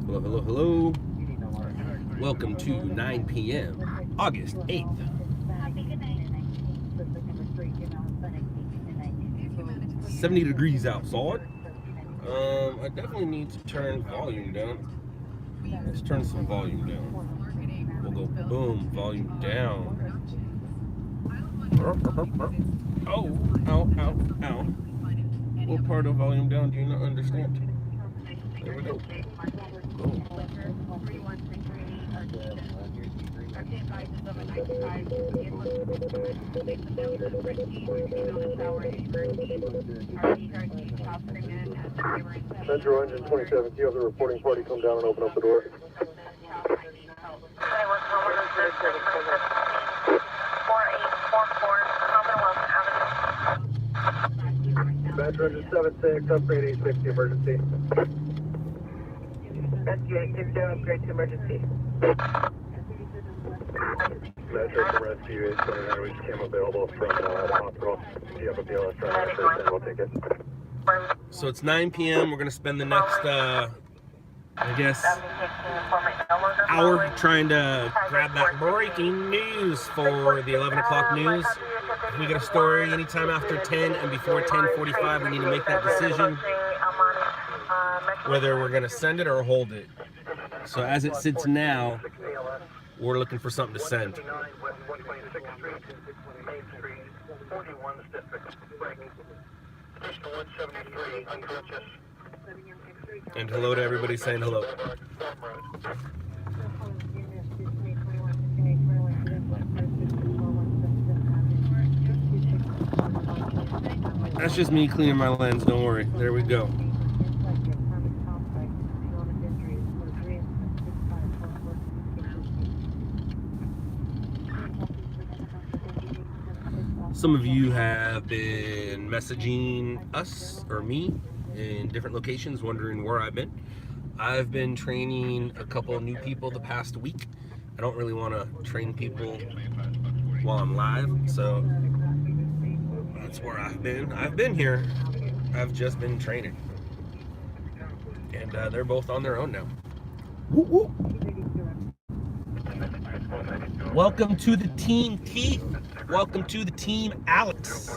Hello, hello, hello. Welcome to 9 p.m. August 8th. 70 degrees outside. I definitely need to turn volume down. Let's turn some volume down. We'll go boom, volume down. Oh, ow, ow, ow. What part of volume down do you not understand? There we go. Boom. Metro Engine 27, do you have the reporting party come down and open up the door? Metro Engine 76, upgrade 860 emergency. Rescue 860, upgrade to emergency. Metro from Rescue 829, we just came available from the hospital. Do you have a BLS driver? Then we'll take it. So it's 9 p.m. We're going to spend the next, I guess, hour trying to grab that breaking news for the 11 o'clock news. If we get a story anytime after 10 and before 10:45, we need to make that decision whether we're going to send it or hold it. So as it sits now, we're looking for something to send. And hello to everybody saying hello. That's just me cleaning my lens, don't worry. There we go. Some of you have been messaging us or me in different locations wondering where I've been. I've been training a couple of new people the past week. I don't really want to train people while I'm live, so that's where I've been. I've been here. I've just been training. And they're both on their own now. Woo woo. Welcome to the team, Keith. Welcome to the team, Alex.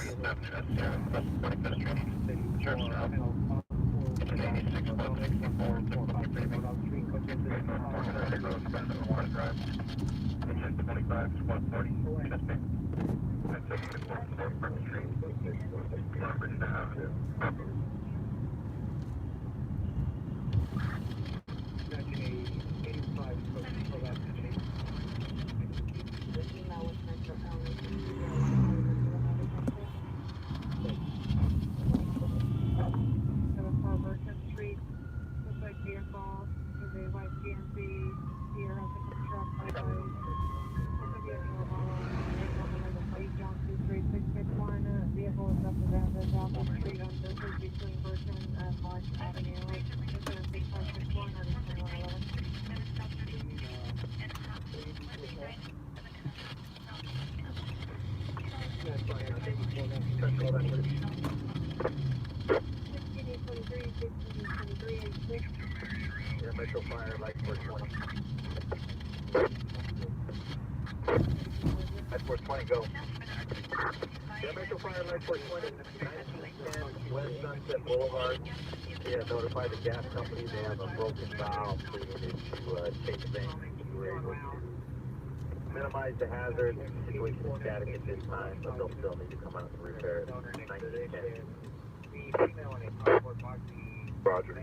Metro Fire, light 420. Light 420, go. Yeah, Metro Fire, light 420. 1910 West Sunset Boulevard. Yeah, notify the gas company they have a broken valve, so you need to take the bank. Minimize the hazard. Situation is static at this time, but they'll still need to come out and repair it. 1910. Roger.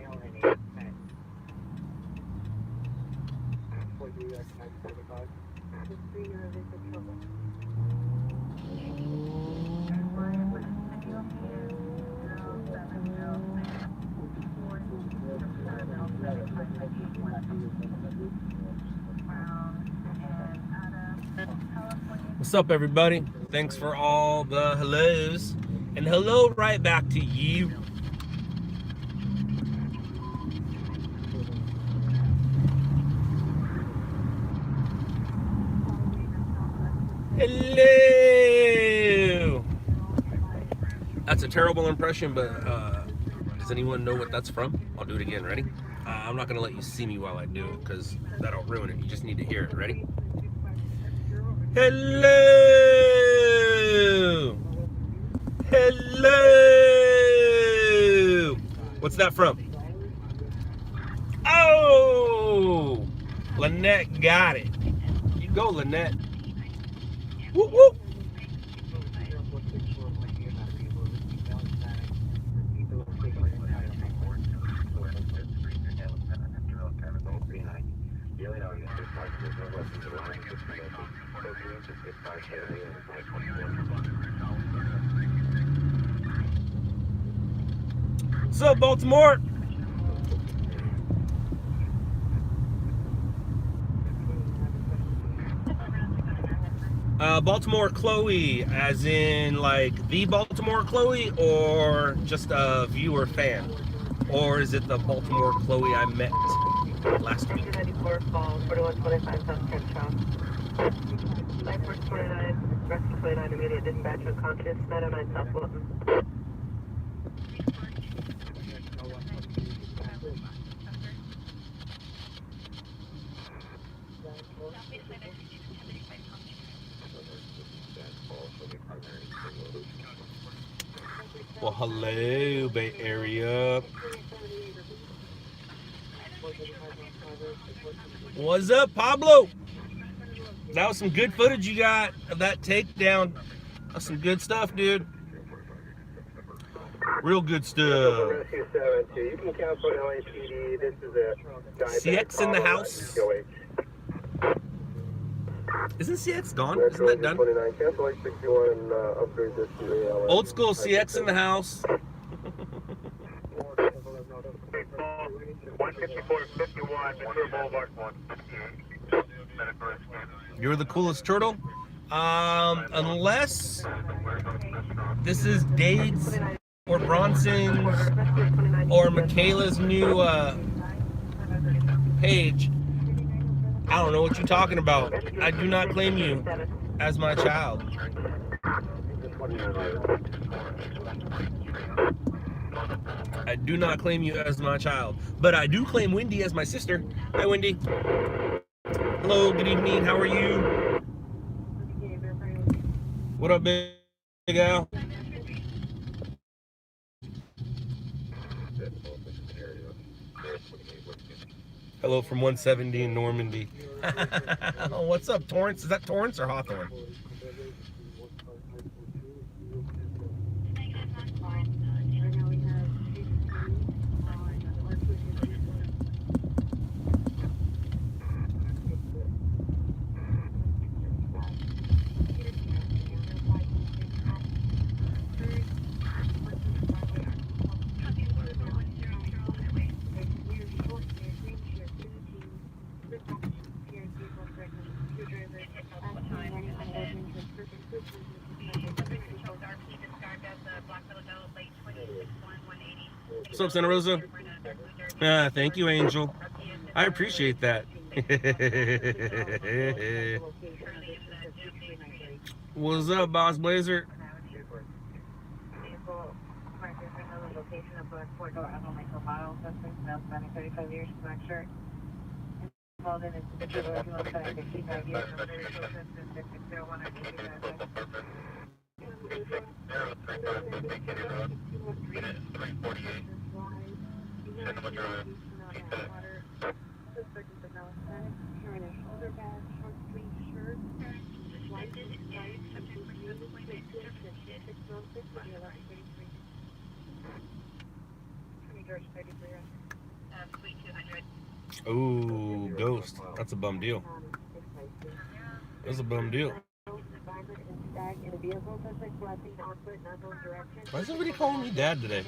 What's up, everybody? Thanks for all the hellos. And hello right back to you. Hello. a terrible impression, but does anyone know what that's from? I'll do it again. Ready? I'm not going to let you see me while I do it because that'll ruin it. You just need to hear it. Ready? Hello! Hello! What's that from? Oh! Lynette got it. You go, Lynette. Whoop, whoop. What's up, Baltimore? Baltimore Chloe, as in like the Baltimore Chloe, or just a viewer fan? Or is it the Baltimore Chloe I met last week? 94 Falls, 4125 South Crenshaw. 9429, rescue 29, immediate dispatch unconscious, 909 South Wilton. Well, hello, Bay Area. What's up, Pablo? That was some good footage you got of that takedown. That's some good stuff, dude. Real good stuff. Rescue 72. You can cancel LAPD. This is a CX in the house. Isn't CX gone? Isn't that done? 29. Cancel 861 and upgrade this to ALS. Old school CX in the house. 154.51, Ventura Boulevard 158. You're the coolest turtle. Unless this is Dade's or Bronson's or Michaela's new page. I don't know what you're talking about. I do not claim you as my child. I do not claim you as my child. But I do claim Wendy as my sister. Hi, Wendy. Hello, good evening. How are you? What up, big Al? Hello from 170 in Normandy. What's up, Torrance? Is that Torrance or Hawthorne? What's up, Santa Rosa? Thank you, Angel. I appreciate that. What's up, Boss Blazer? Ooh, Ghost. That's a bum deal. That's a bum deal. Why is everybody calling me Dad today?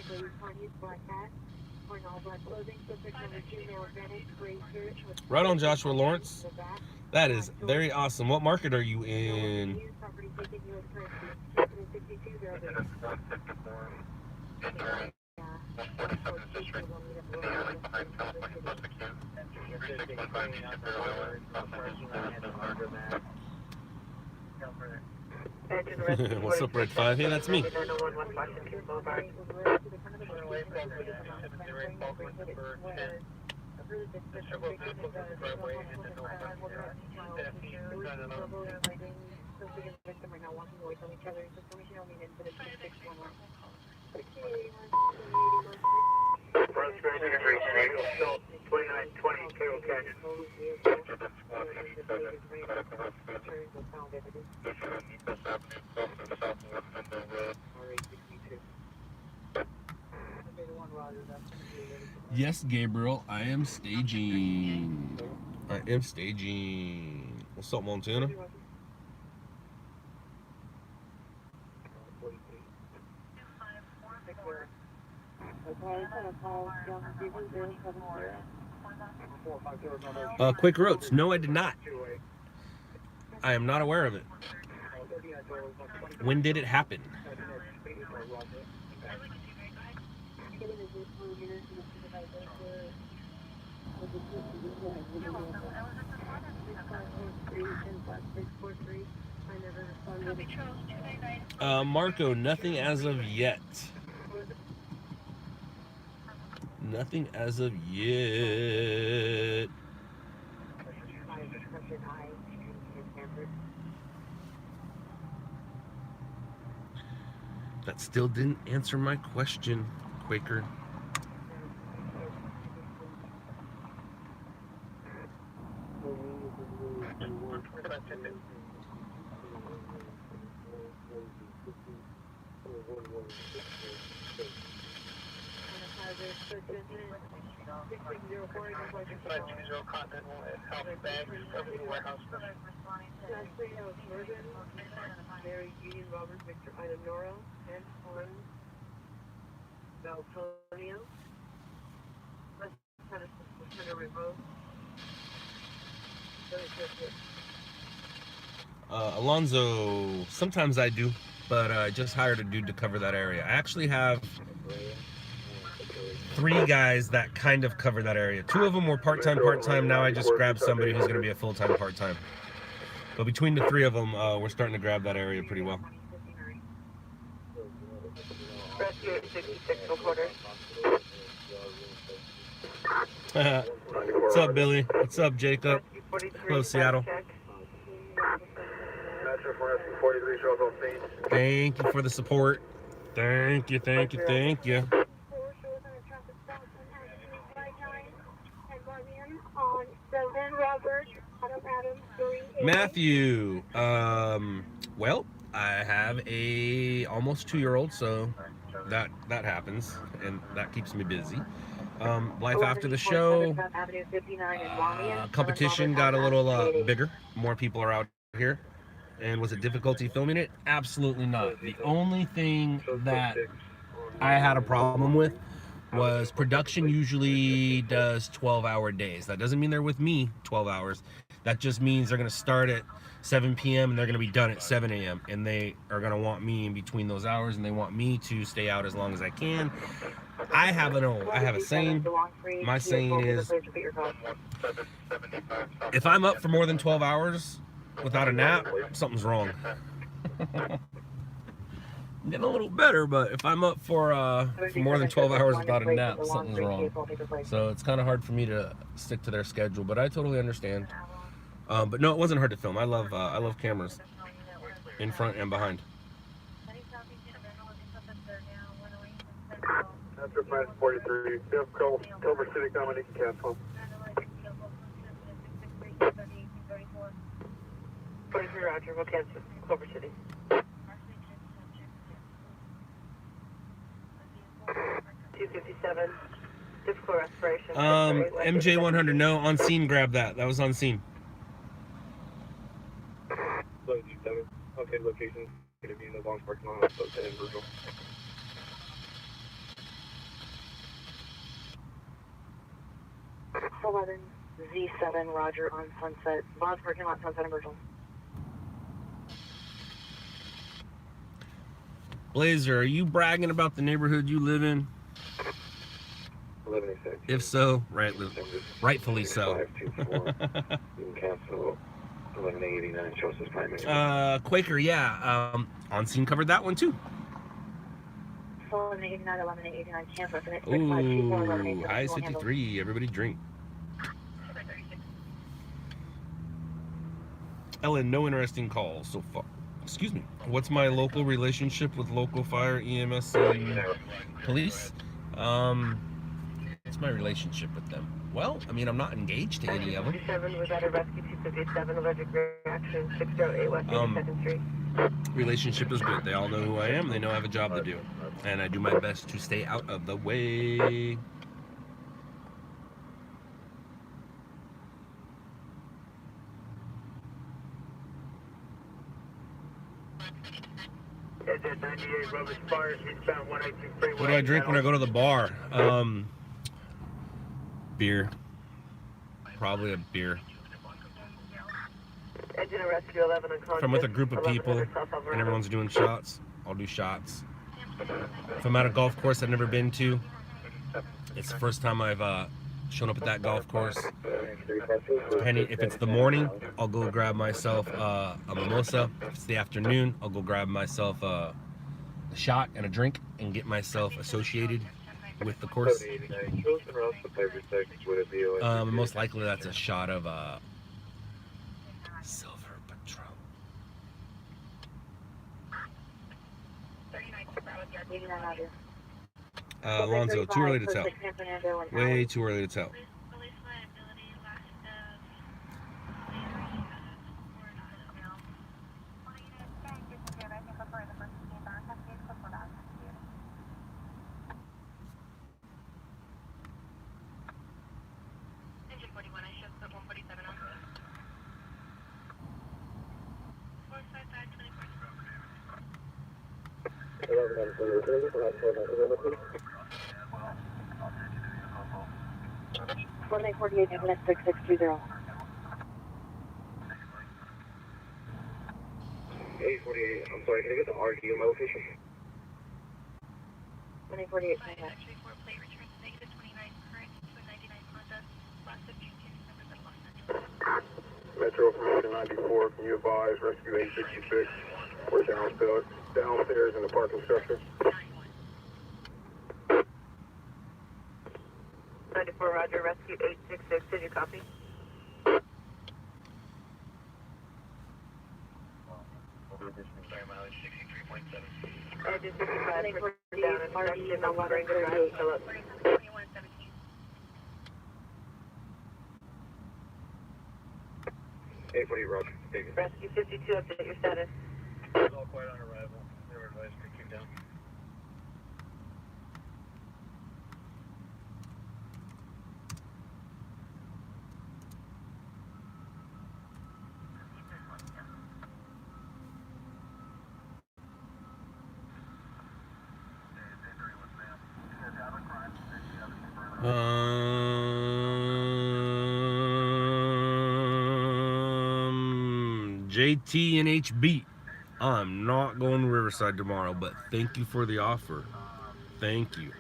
Right on, Joshua Lawrence. That is very awesome. What market are you in? What's up, Red 5? Hey, that's me. Yes, Gabriel, I am staging. I am staging. What's up, Montana? Quick Roads. No, I did not. I am not aware of it. When did it happen? Marco, nothing as of yet. Nothing as of yet. That still didn't answer my question, Quaker. Alonzo, sometimes I do, but I just hired a dude to cover that area. I actually have 3 guys that kind of cover that area. 2 of them were part-time. Now I just grabbed somebody who's going to be a full-time, part-time. But between the 3 of them, we're starting to grab that area pretty well. What's up, Billy? What's up, Jacob? Hello, Seattle. Thank you for the support. Thank you, thank you, thank you. Matthew, well, I have a almost 2-year-old, so that happens, and that keeps me busy. Life after the show, competition got a little bigger. More people are out here. And was it difficulty filming it? Absolutely not. The only thing that I had a problem with was production usually does 12-hour days. That doesn't mean they're with me 12 hours. That just means they're going to start at 7 p.m. and they're going to be done at 7 a.m. And they are going to want me in between those hours, and they want me to stay out as long as I can. I have a saying. My saying is, if I'm up for more than 12 hours without a nap, something's wrong. I'm getting a little better, but if I'm up for more than 12 hours without a nap, something's wrong. So it's kind of hard for me to stick to their schedule, but I totally understand. But no, it wasn't hard to film. I love cameras, in front and behind. After Flash 43, you have Culver City coming, you can cancel. 43 Roger, we'll cancel Culver City. $257, difficult respiration. MJ 100, no, on scene, grab that. That was on scene. Okay, location going to be in the long parking lot, so in Virgil. Z7 Roger on Sunset. Bob's parking lot, Sunset and Virgil. Blazer, are you bragging about the neighborhood you live in? 1186. If so, rightfully so. 524. You can cancel 1189, show us this timing. Quaker, yeah. On scene covered that one too. So 1189, 1189, cancel for next Ooh, highs 53. Everybody drink. Ellen, no interesting calls so far. Excuse me. What's my local relationship with local fire, EMS, and police? What's my relationship with them? Well, I mean, I'm not engaged to any of them. 57 was at a rescue 257 allergic reaction 608 West 82nd Street. Relationship is good. They all know who I am. They know I have a job to do. And I do my best to stay out of the way. What do I drink when I go to the bar? Beer. Probably a beer. If I'm with a group of people and everyone's doing shots, I'll do shots. If I'm at a golf course I've never been to, it's the first time I've shown up at that golf course. Depending if it's the morning, I'll go grab myself a mimosa. If it's the afternoon, I'll go grab myself a shot and a drink and get myself associated with the course. Most likely that's a shot of Silver Patron. Alonzo, too early to tell. Way too early to tell. One 48 6620. 848, I'm sorry, can I get the RD in my location? 148 Metro from 94, can you advise rescue 866? We're downstairs in the parking structure. 94 Roger, rescue 866, did you copy? Edge 65, down and section, I'm wondering to drive Phillips. 840 Roger, take it. Rescue 52, update your status. It's all quiet on arrival. They were advised to keep down. JT and HB. I'm not going to Riverside tomorrow, but thank you for the offer. Thank you.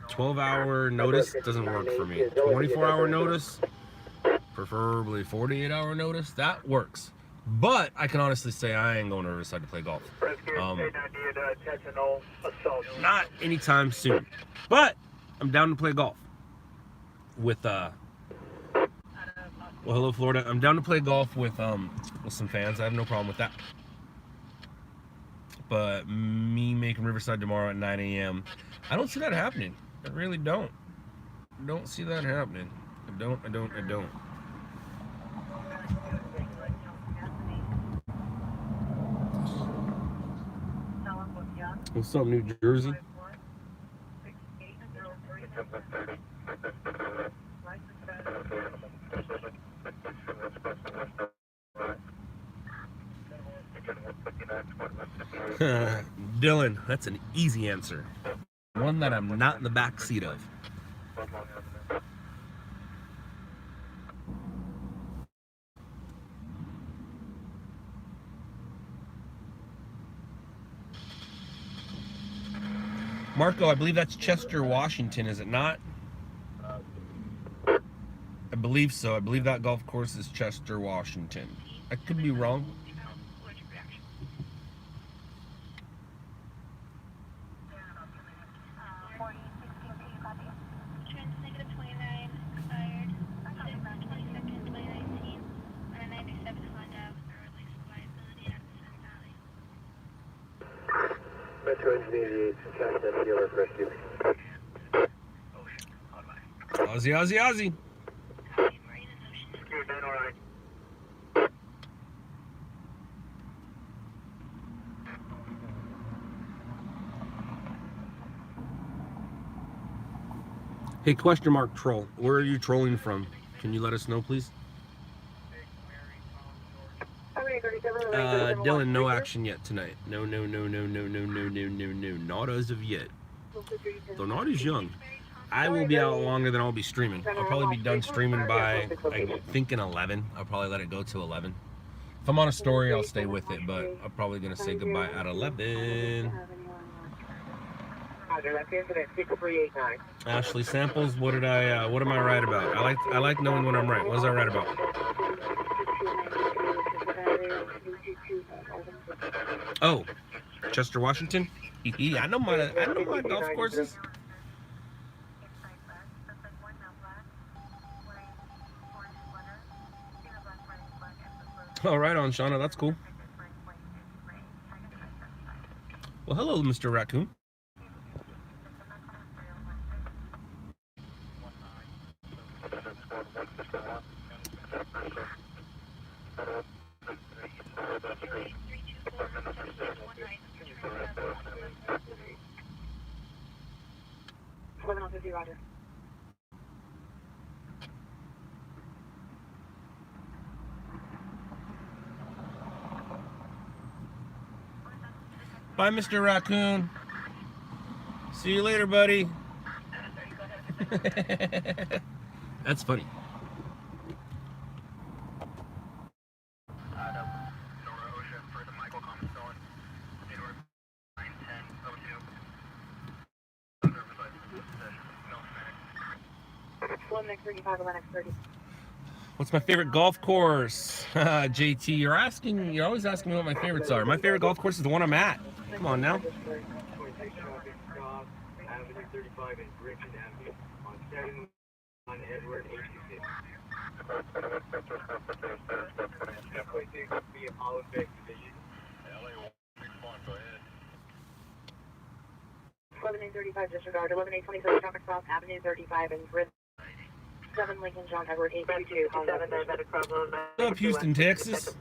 12-hour notice doesn't work for me. 24-hour notice, preferably 48-hour notice, that works. But I can honestly say I ain't going to Riverside to play golf. Not anytime soon. But I'm down to play golf with well, hello Florida. I'm down to play golf with some fans. I have no problem with that. But me making Riverside tomorrow at 9 a.m. I don't see that happening. I really don't. Don't see that happening. I don't. What's up, New Jersey? Dylan, that's an easy answer. One that I'm not in the back seat of. Marco, I believe that's Chester, Washington, is it not? I believe so. I believe that golf course is Chester, Washington. I could be wrong. Metro Engineer, Chester, dealer, rescue. Aussie, Aussie, Aussie. Hey, question mark troll. Where are you trolling from? Can you let us know, please? Dylan, no action yet tonight. No, no, no, no, no, no, no, no, no, no. Not as of yet. Though not as young. I will be out longer than I'll be streaming. I'll probably be done streaming by, I think, 11. I'll probably let it go to 11. If I'm on a story, I'll stay with it, but I'm probably going to say goodbye at 11. Ashley Samples, what am I right about? I like knowing what I'm right. What was I right about? Oh, Chester, Washington? I know my golf courses. Oh, right on, Shauna. That's cool. Well, hello, Mr. Raccoon. Roger. Bye, Mr. Raccoon. See you later, buddy. That's funny. What's my favorite golf course? JT, you're always asking me what my favorites are. My favorite golf course is the one I'm at. Come on now. Disregard 11826 traffic cross Avenue 35 and Bridge 7 Lincoln John Edward 822 What's up, Houston, Texas?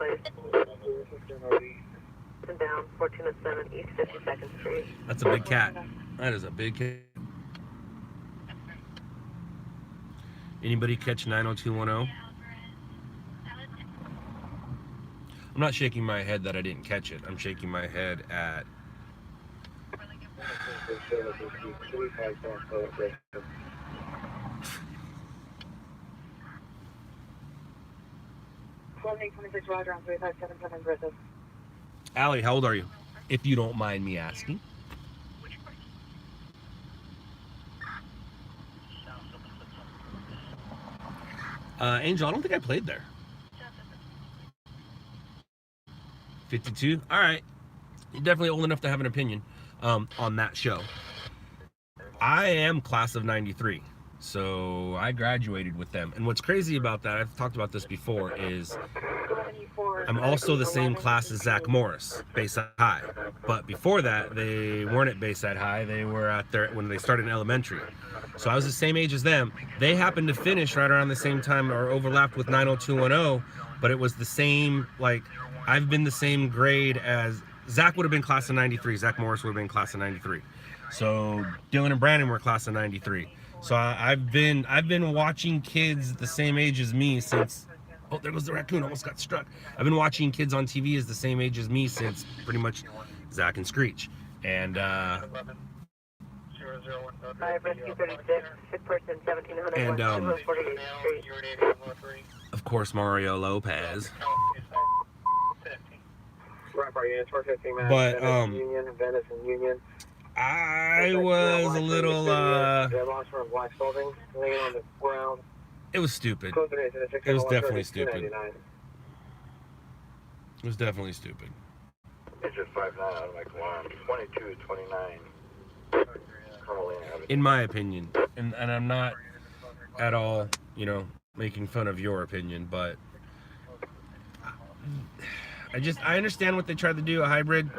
Down 1407 East 52nd Street. That's a big cat. That is a big cat. Anybody catch 90210? I'm not shaking my head that I didn't catch it. I'm shaking my head at... Roger on 3577 Griffith. Allie, how old are you? If you don't mind me asking. Angel, I don't think I played there. 52? Alright. You're definitely old enough to have an opinion on that show. I am class of 93. So I graduated with them. And what's crazy about that, I've talked about this before, is I'm also the same class as Zach Morris, Bayside High. But before that, they weren't at Bayside High. They were at when they started in elementary. So I was the same age as them. They happened to finish right around the same time or overlapped with 90210, but it was the same, like, I've been the same grade as, Zach would have been class of 93. Zach Morris would have been class of 93. So Dylan and Brandon were class of 93. So I've been watching kids the same age as me since, oh, there goes the raccoon, almost got struck. I've been watching kids on TV as the same age as me since pretty much Zach and Screech. And of course Mario Lopez. But I was a little It was stupid. It was definitely stupid. It was definitely stupid. It's just 5-9 out of like 122-29. In my opinion, and I'm not at all, you know, making fun of your opinion, but I understand what they tried to do, a hybrid,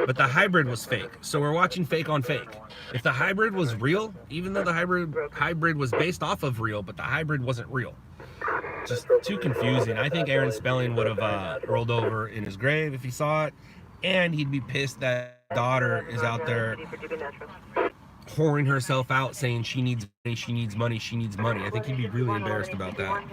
but the hybrid was fake. So we're watching fake on fake. If the hybrid was real, even though the hybrid was based off of real, but the hybrid wasn't real. Just too confusing. I think Aaron Spelling would have rolled over in his grave if he saw it, and he'd be pissed that daughter is out there whoring herself out saying she needs money, she needs money, she needs money. I think he'd be really embarrassed about that.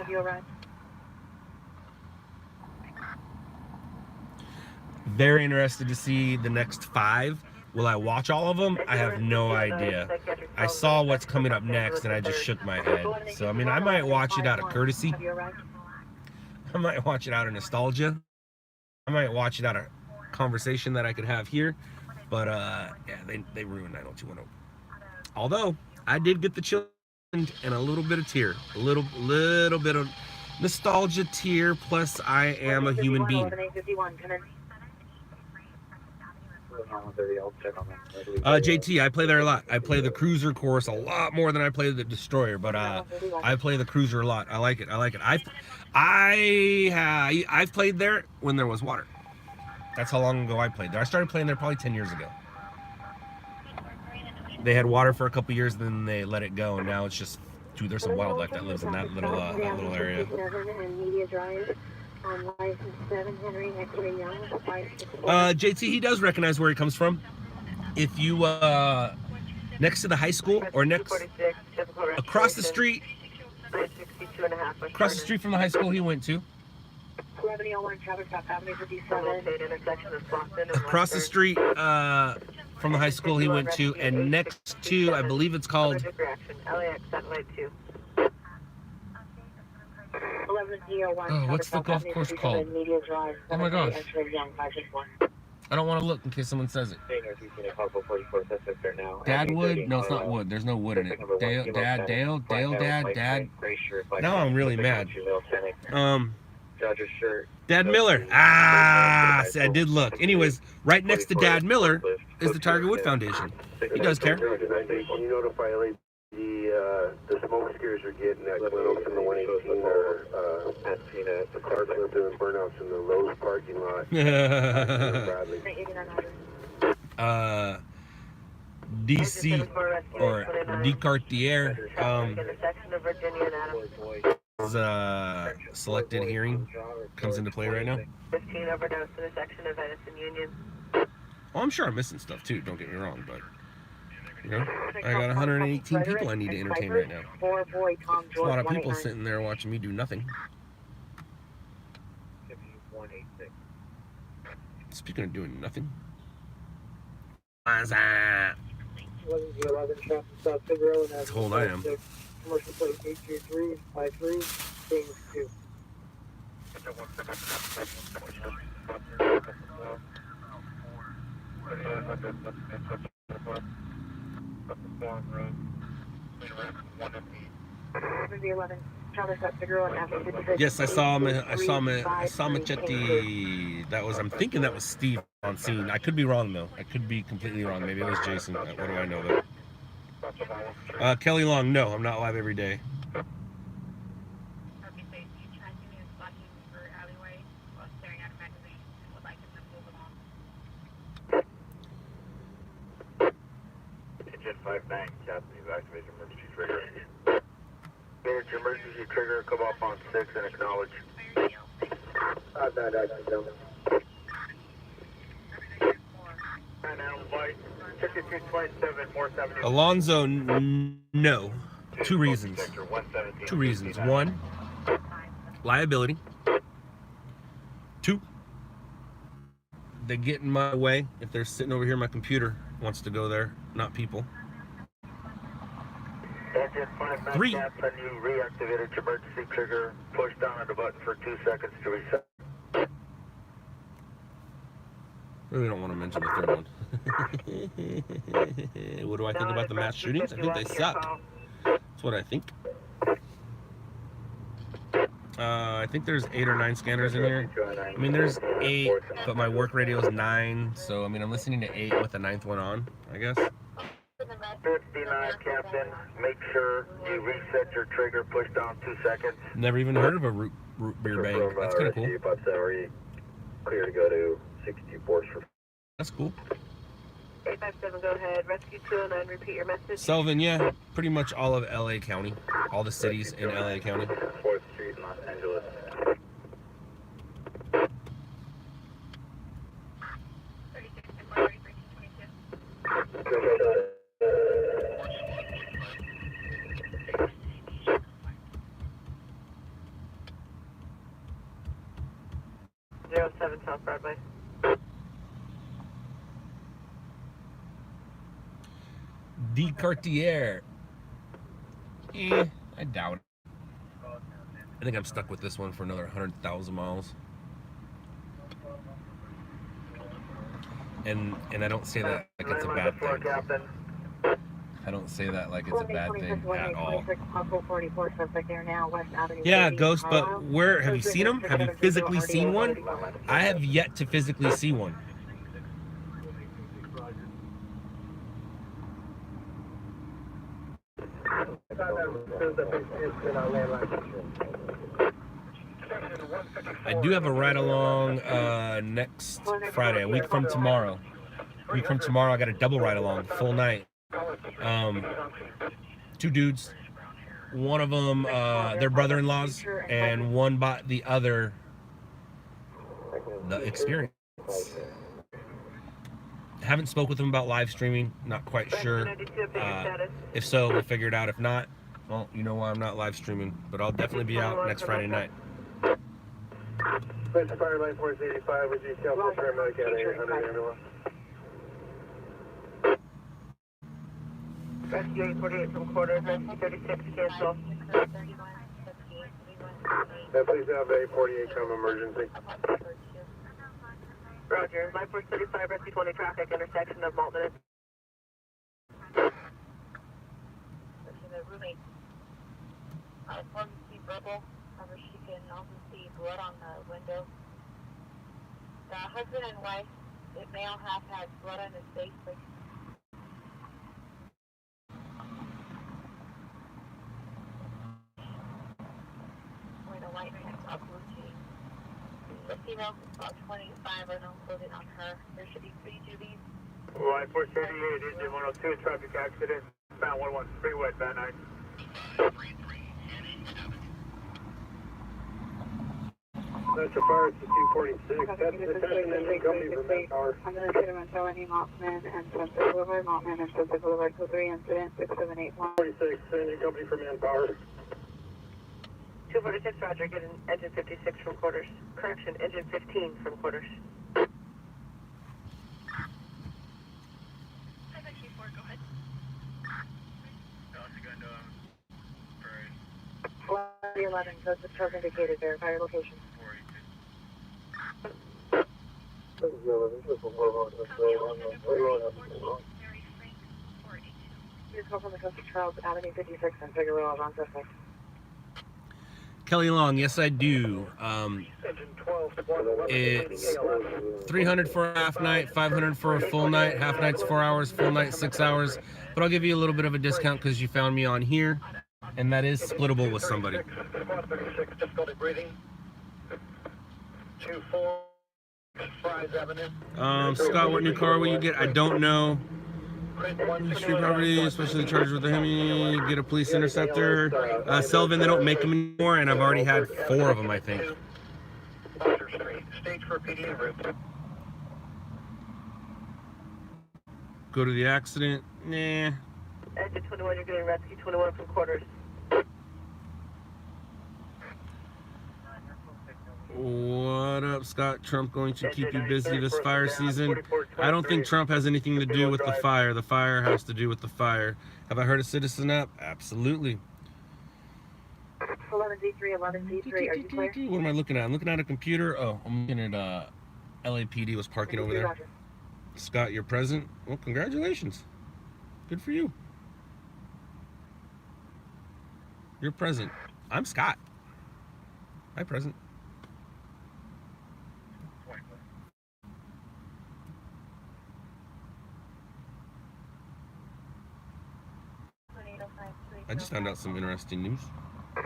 Very interested to see the next 5. Will I watch all of them? I have no idea. I saw what's coming up next and I just shook my head. So, I mean, I might watch it out of courtesy. I might watch it out of nostalgia. I might watch it out of conversation that I could have here. But, yeah, they ruined 90210. Although, I did get the chill and a little bit of tear. A little bit of nostalgia tear, plus I am a human being. JT, I play there a lot. I play the cruiser course a lot more than I play the destroyer, but I play the cruiser a lot. I like it. I've played there when there was water. That's how long ago I played there. I started playing there probably 10 years ago. They had water for a couple years, then they let it go, and now it's just, dude, there's some wildlife that lives in that little area. JT, he does recognize where he comes from. If you next to the high school or across the street from the high school he went to. Across the street from the high school he went to, and next to, I believe it's called. Oh, what's the golf course called? Oh my gosh. I don't want to look in case someone says it. Dadwood? No, it's not wood. There's no wood in it. Dad. Now I'm really mad. Dad Miller. Ah, see, I did look. Anyways, right next to Dad Miller is the Tiger Wood Foundation. He does care. Can you notify the smoke scares are getting at Glen from the 118 or the cars are doing burnouts in the Lowe's parking lot. DC or Descartier selected hearing comes into play right now. 15 overdose intersection of Edison Union. Well, I'm sure I'm missing stuff too, don't get me wrong, but you know, I got 118 people I need to entertain right now. There's a lot of people sitting there watching me do nothing. Speaking of doing nothing. That's how old I am. Commercial plate 82353, Kings 2. Yes, I saw Machete. I'm thinking that was Steve on scene. I could be wrong though. I could be completely wrong. Maybe it was Jason. What do I know though? Kelly Long, no, I'm not live every day. Agent 5-9, Captain, activate emergency trigger. Manage emergency trigger, come up on 6 and acknowledge. Alonzo, no. Two reasons. One, liability. 2, they get in my way. If they're sitting over here, my computer wants to go there, not people. 3, you reactivated your emergency trigger. Push down on the button for 2 seconds to reset. Really don't want to mention the third one. What do I think about the mass shootings? I think they suck. That's what I think. I think there's 8 or 9 scanners in here. I mean, there's 8, but my work radio is 9, so I mean, I'm listening to 8 with the 9th one on, I guess. 59, Captain. Make sure you reset your trigger, push down 2 seconds. Never even heard of a root beer bank. That's kind of cool. 57, clear to go to 62 Force for. That's cool. 857, go ahead. Rescue 209, repeat your message. Sullivan, yeah, pretty much all of LA County, all the cities in LA County. 4th Street, Los Angeles. Zero 07 South Broadway. D Cartier. I doubt it. I think I'm stuck with this one for another 100,000 miles. And I don't say that like it's a bad thing. I don't say that like it's a bad thing at all. Yeah, Ghost, but where have you seen them? Have you physically seen one? I have yet to physically see one. I do have a ride along next Friday, a week from tomorrow. A week from tomorrow, I got a double ride along, full night. 2 dudes. One of them, their brother-in-laws, and one bought the other the experience. Haven't spoke with them about live streaming. Not quite sure. If so, we'll figure it out. If not, well, you know why I'm not live streaming. But I'll definitely be out next Friday night. Fire line 485 with detail for paramedic at 800 ambulance. Rescue 848 from quarters, rescue 36, cancel. Please have 848 come emergency. Roger, line 435, rescue 20 traffic, intersection of Malton and... The roommate. One see verbal, however she can also see blood on the window. The husband and wife, the male have had blood on his face, like... With a white tank top blue jeans. The female is about 25 or no clothing on her. There should be 3 duties. Line 438, engine 102, traffic accident, bound 11 freeway, Van Nuys. That's a fire to 246. That's an engine company for Manpower. I'm going to shoot him until any Montman and Sunset Boulevard, Montman and Sunset Boulevard, code 3 incident 6781. 46, engine company for Manpower. 246, Roger, get an engine 56 from quarters. Correction, engine 15 from quarters. 11, code the truck indicated, verify your location. Please call from the coast of Charles, Avenue 56 and Figueroa, wrong suspect. Kelly Long, yes I do. It's 300 for a half night, 500 for a full night. Half night's 4 hours, full night 6 hours. But I'll give you a little bit of a discount because you found me on here, and that is splittable with somebody. Scott, what new car will you get? I don't know. Street property, especially charged with the Hemi, get a police interceptor. Sullivan, they don't make them anymore, and I've already had 4 of them, I think. Go to the accident? Nah. Engine 21, you're getting rescue 21 from quarters. What up, Scott? Trump going to keep you busy this fire season? I don't think Trump has anything to do with the fire. The fire has to do with the fire. Have I heard of Citizen Up? Absolutely. 11D3, 11D3, are you clear? What am I looking at? I'm looking at a computer. Oh, I'm looking at LAPD was parking over there. Scott, you're present? Well, congratulations. Good for you. You're present. I'm Scott. Hi, present. I just found out some interesting news. The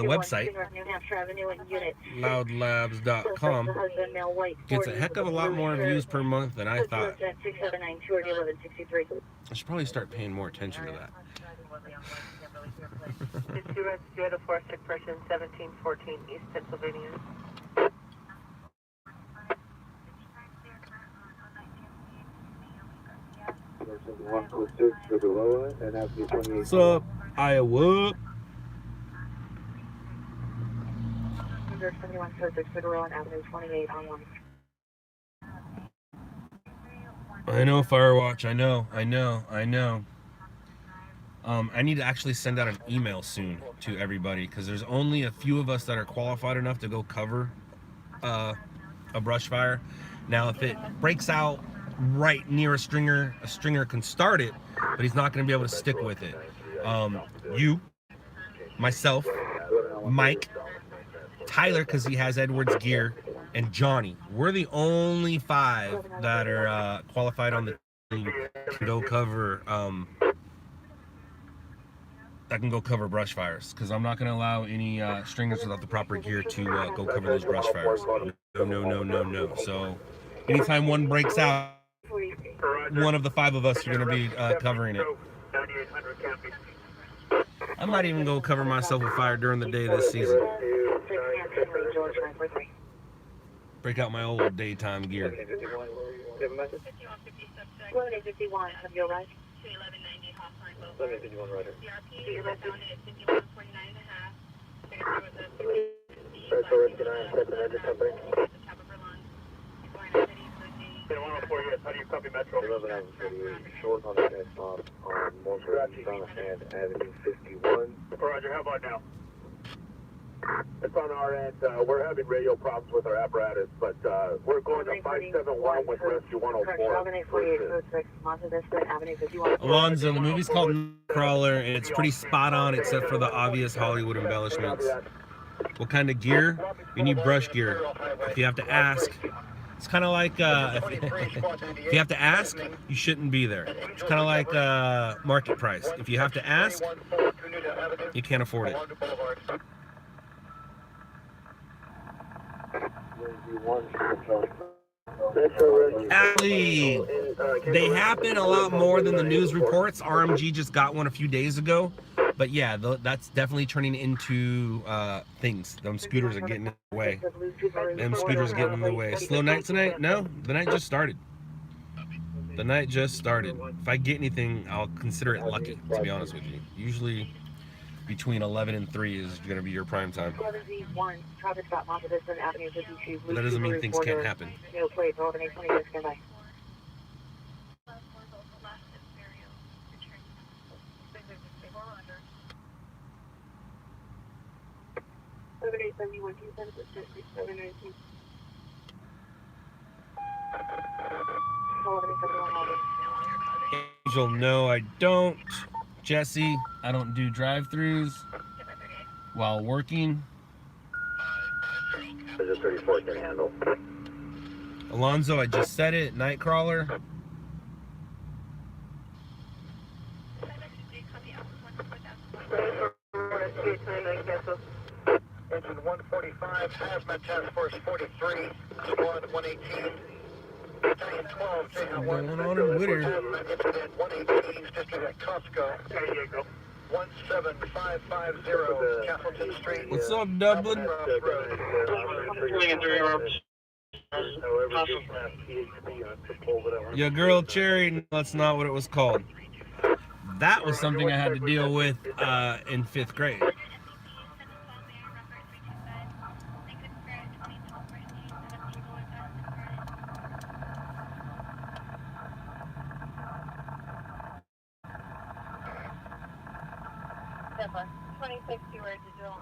website, LOUDLABS.com, gets a heck of a lot more views per month than I thought. I should probably start paying more attention to that. Toyota Forest Expression 1714 East Pennsylvania. 146 for the lower and Avenue 28. What's up, Iowa? 7146 Figueroa and Avenue 28 on 1. I know, Firewatch. I know. I need to actually send out an email soon to everybody because there's only a few of us that are qualified enough to go cover a brush fire. Now, if it breaks out right near a stringer can start it, but he's not going to be able to stick with it. You, myself, Mike, Tyler, because he has Edwards gear, and Johnny. We're the only 5 that are qualified on the team to go cover. That can go cover brush fires, because I'm not going to allow any stringers without the proper gear to go cover those brush fires. No. So anytime one breaks out, one of the 5 of us are going to be covering it. I might even go cover myself a fire during the day this season. Break out my old daytime gear. 51, have you arrived? 1190 Hawthorne Boulevard. 1151 Rider. CRP, you're found at 5149.5. Special Rescue 9, Second Engine Company. 104, yes. How do you copy Metro? 11 Avenue 48, short on the next stop on Mulberry and Avenue 51. Roger, how about now? It's on our end. We're having radio problems with our apparatus, but we're going to 571 with Rescue 104. Alonzo, the movie's called Nightcrawler, and it's pretty spot on except for the obvious Hollywood embellishments. What kind of gear? You need brush gear. If you have to ask, it's kind of like, if you have to ask, you shouldn't be there. It's kind of like market price. If you have to ask, you can't afford it. Actually, they happen a lot more than the news reports. RMG just got one a few days ago. But yeah, that's definitely turning into things. Them scooters are getting in the way. Slow night tonight? No, the night just started. If I get anything, I'll consider it lucky, to be honest with you. Usually between 11 and 3 is going to be your prime time. But that doesn't mean things can't happen. Angel, no, I don't. Jesse, I don't do drive-thrus while working. There's a 34 can handle. Alonzo, I just said it. Nightcrawler. Engine 145, Hazmat Task Force 43, Squad 118. Battalion 12, Going on in Whittier. Incident 118, District at Costco. There you go. 17550, Castleton Street. What's up, Dublin? Your girl Cherry, that's not what it was called. That was something I had to deal with in 5th grade. Definitely. 26, you were digital.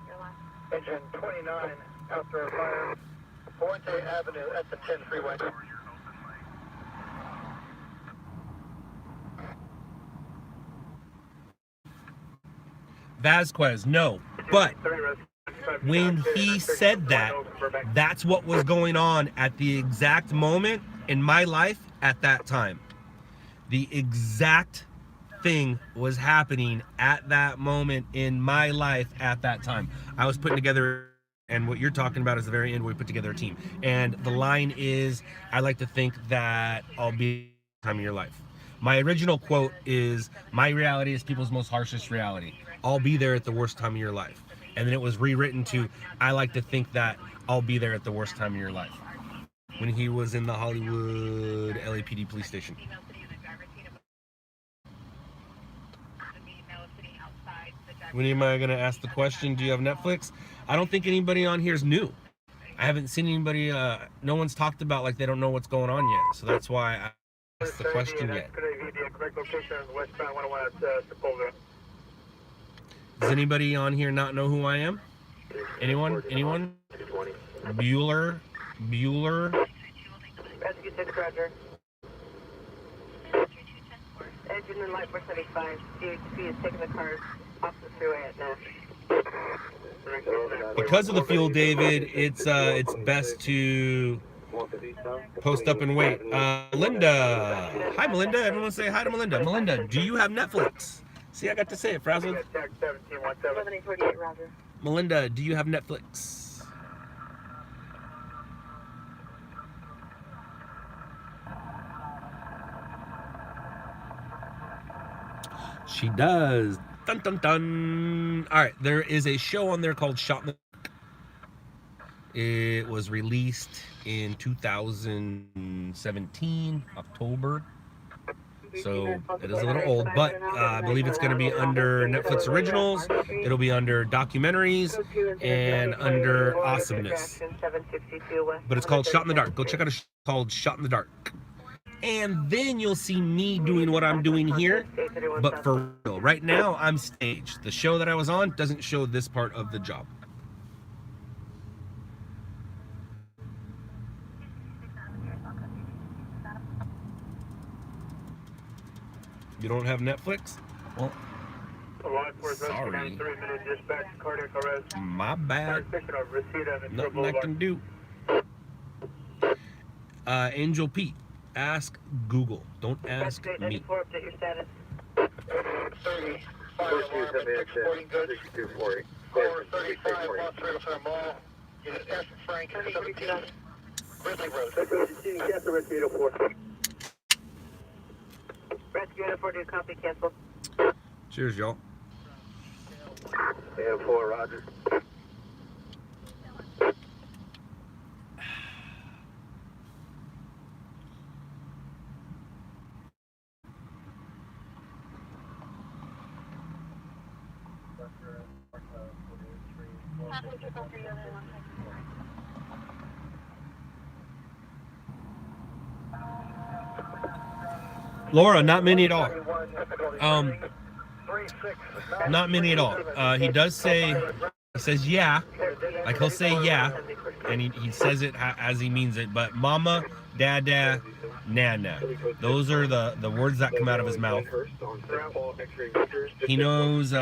Your last. Engine 29, after a fire, Fuente Avenue at the 10 freeway. Vasquez, no. But when he said that, that's what was going on at the exact moment in my life at that time. The exact thing was happening at that moment in my life at that time. I was putting together, and what you're talking about is the very end where we put together a team. And the line is, I like to think that I'll be the time of your life. My original quote is, my reality is people's most harshest reality. I'll be there at the worst time of your life. And then it was rewritten to, I like to think that I'll be there at the worst time of your life. When he was in the Hollywood LAPD police station. When am I going to ask the question, do you have Netflix? I don't think anybody on here is new. I haven't seen anybody, no one's talked about like they don't know what's going on yet. So that's why I asked the question yet. Does anybody on here not know who I am? Anyone? Anyone? Bueller? Rescue 6, Roger. Engine and light 475. DHP is taking the cars off the freeway at Nash. Because of the fuel, David, it's best to post up and wait. Melinda. Hi, Melinda. Everyone say hi to Melinda. Melinda, do you have Netflix? See, I got to say it, Frazzle. 1148, Roger. Melinda, do you have Netflix? She does. Dun dun dun. All right, there is a show on there called Shot in the Dark. It was released in 2017, October. So it is a little old, but I believe it's going to be under Netflix Originals. It'll be under documentaries and under awesomeness. But it's called Shot in the Dark. Go check out a show called Shot in the Dark. And then you'll see me doing what I'm doing here, but for real. Right now, I'm staged. The show that I was on doesn't show this part of the job. You don't have Netflix? Well, sorry. My bad. Nothing I can do. Angel Pete. Ask Google. Don't ask me. Update your status. 30. Fire alarm at exporting goods. 6240. 35 Los Riverside Mall. Unit S. Frank 17. Ridley Road. Rescue 804, do copy, cancel. Cheers, y'all. 804, Roger. Laura, not many at all. Not many at all. He does say, he says yeah, like he'll say yeah, and he says it as he means it. But mama, dada, nana, those are the words that come out of his mouth. He knows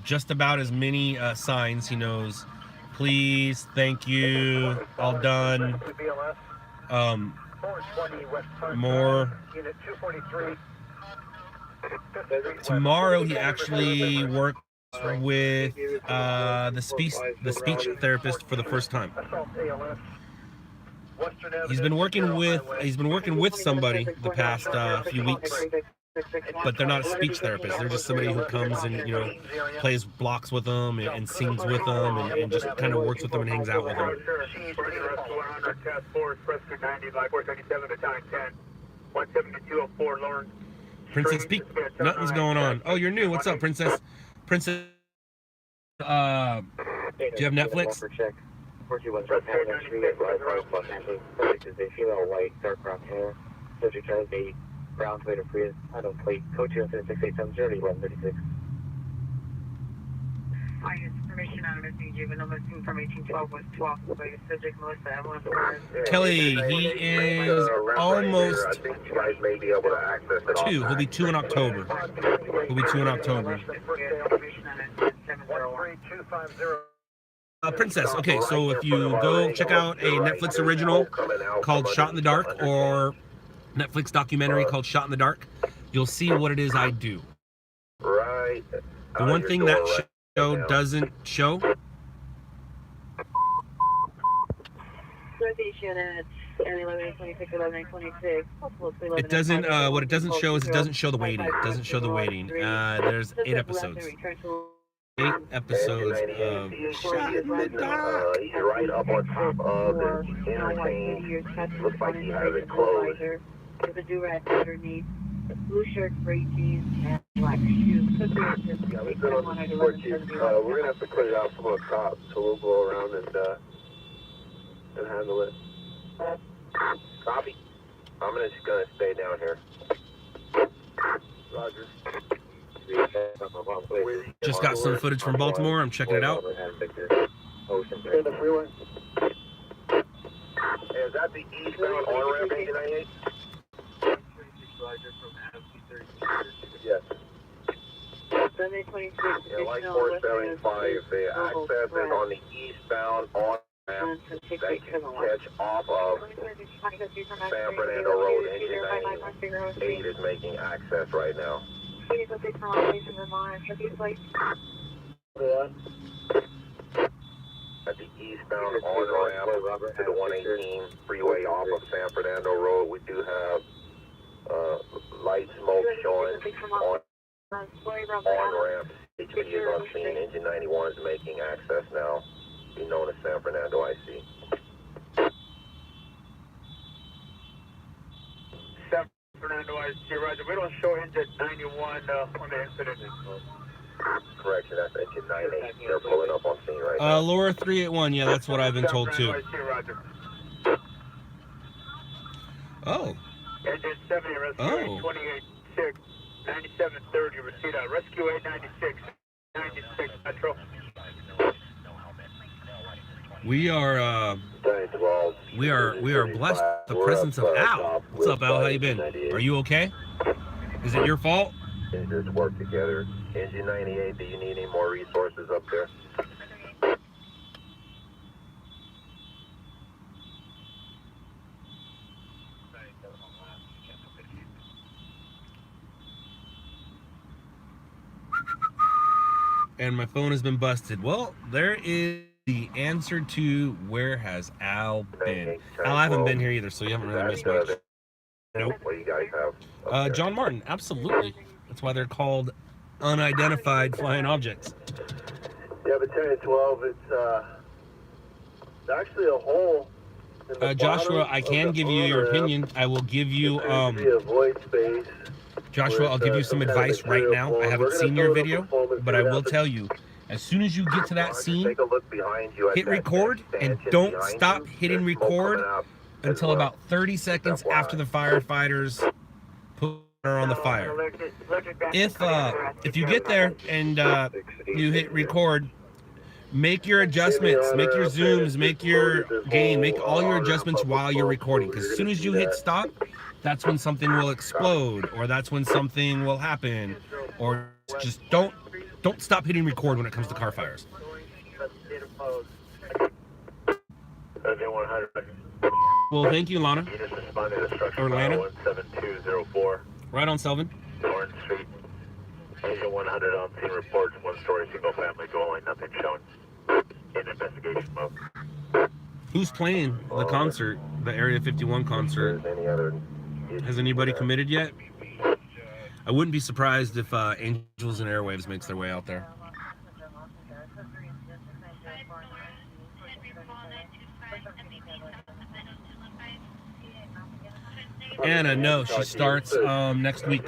just about as many signs. He knows please, thank you, all done, more. Tomorrow he actually works with the speech therapist for the first time. He's been working with somebody the past few weeks, but they're not a speech therapist. They're just somebody who comes and plays blocks with them and sings with them and just kind of works with them and hangs out with them. Princess Peak, nothing's going on. Oh, you're new. What's up, Princess? Princess, do you have Netflix? Brown Toyota Prius, I don't plate, code 20687 1136. I have information on missing juvenile missing from 1812 was 12, so your subject Melissa Evelyn Flores. Kelly, he is almost I think you guys may be able to access it. 2. He'll be 2 in October. He'll be 2 in October. 13250. Princess. Okay, so if you go check out a Netflix original called Shot in the Dark or Netflix documentary called Shot in the Dark, you'll see what it is I do. Right. The one thing that show doesn't show it doesn't what it doesn't show is it doesn't show the waiting. It doesn't show the waiting. There's 8 episodes. 8 episodes of Shot in the Dark. He's right up on top of the interchange. Looks like he has it closed. With a do-rag underneath, blue shirt, gray jeans, and black shoes. Could be just Yeah, we've been on the support chief. We're going to have to clear it out from on top, so we'll go around and handle it. Copy. I'm just going to stay down here. Roger. Just got some footage from Baltimore. I'm checking it out. Hey, is that the eastbound on-ramp 898? Yes. Sunday 26, Yeah, like 475, the access is on the eastbound on-ramp. They can catch off of San Fernando Road. Engine 98 is making access right now. At the eastbound on-ramp to the 118 freeway off of San Fernando Road, we do have light smoke showing on-ramp. HB is on scene. Engine 91 is making access now. Be known as San Fernando IC. San Fernando IC, Roger. We don't show engine 91 on the incident. Correction, that's engine 98. They're pulling up on scene right now. Lower 381. Yeah, that's what I've been told too. Oh. Engine 70, rescue 828-6, 9730, receipt out. Rescue 896, 96 Metro. We are blessed with the presence of Al. What's up, Al? How you been? Are you okay? Is it your fault? Engines work together. Engine 98, do you need any more resources up there? And my phone has been busted. Well, there is the answer to where has Al been. Al, I haven't been here either, so you haven't really missed much. Nope. What do you guys have? John Martin, absolutely. That's why they're called unidentified flying objects. Yeah, but 10 and 12, it's actually a hole. Joshua, I can give you your opinion. I will give you, void space. Joshua, I'll give you some advice right now. I haven't seen your video, but I will tell you, as soon as you get to that scene, hit record and don't stop hitting record until about 30 seconds after the firefighters put her on the fire. If you get there and you hit record, make your adjustments, make your zooms, make your gain, make all your adjustments while you're recording. Because as soon as you hit stop, that's when something will explode, or that's when something will happen, or just don't stop hitting record when it comes to car fires. Well, thank you, Lana. Or Lana. 17204. Right on, Selvin. Orange Street. Engine 100 on scene reports. One-story single-family dwelling. Nothing shown. In investigation mode. Who's playing the concert, the Area 51 concert? Has anybody committed yet? I wouldn't be surprised if Angels and Airwaves makes their way out there. Anna, no, she starts next week.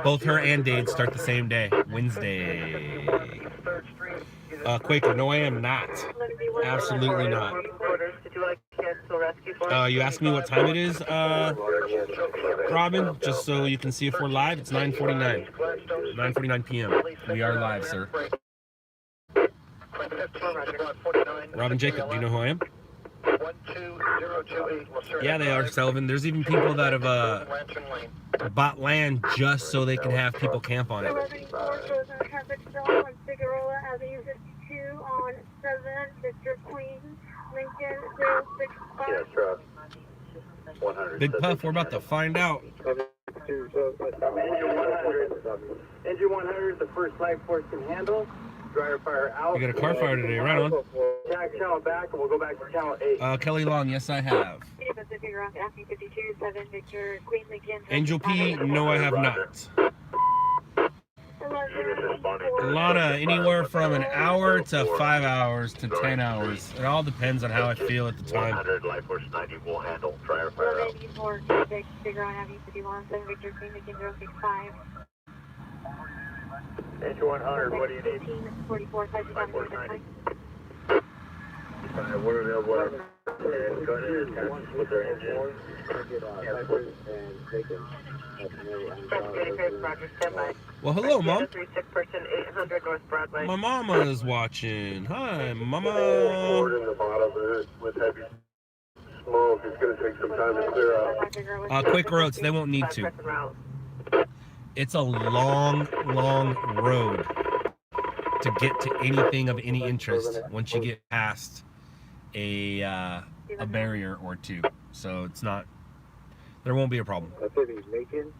Both her and Dade start the same day, Wednesday. Quaker, no, I am not. Absolutely not. You asked me what time it is, Robin, just so you can see if we're live. It's 9:49. 9:49 p.m. We are live, sir. Robin Jacob, do you know who I am? Yeah, they are, Selvin. There's even people that have bought land just so they can have people camp on it. 11-4 shows no traffic stop on Figueroa Avenue 52 on 7 Victor Queen, Lincoln 065. Yes, truck. 100. Big Puff, we're about to find out. Engine 100, the first life force can handle. Dryer fire out. You got a car fire today, right on. Jack channel back, and we'll go back to channel 8. Kelly Long, yes I have. Figueroa Avenue 52, 7 Victor Queen, Lincoln. Angel P, no I have not. Lana, anywhere from an hour to 5 hours to 10 hours. It all depends on how I feel at the time. 100, life force 90 will handle. Dryer fire out. 11-4 Figueroa Avenue 51, 7 Victor Queen, Lincoln 065. Engine 100, what do you need? 44, 5 force 90. We're available. Go ahead and attach with their engine. Well, hello, Mom. 36 person 800 North Broadway. My mama is watching. Hi, Mama. Board in the bottom with heavy smoke. It's going to take some time to clear out. Quick roads, they won't need to. It's a long, long road to get to anything of any interest once you get past a barrier or two. So it's not, there won't be a problem. That's what he's making.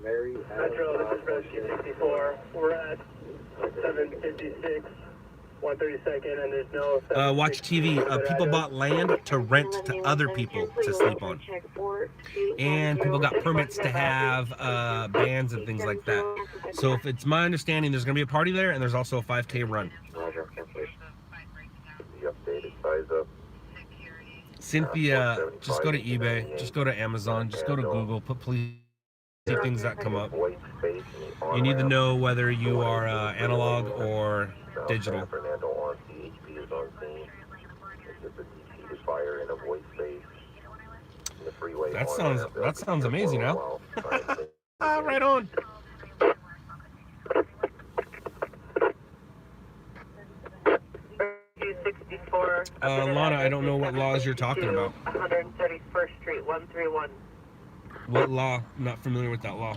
Mary. Metro, this is Rescue 64. We're at 756, 132nd, and there's no. Watch TV. People bought land to rent to other people to sleep on. And people got permits to have bands and things like that. So if it's my understanding, there's going to be a party there, and there's also a 5K run. Roger, cancellation. The updated size up. Cynthia, just go to eBay, just go to Amazon, just go to Google, put please see things that come up. You need to know whether you are analog or digital. That sounds amazing, Al. Right on. Lana, I don't know what laws you're talking about. 131st Street, 131. What law? Not familiar with that law.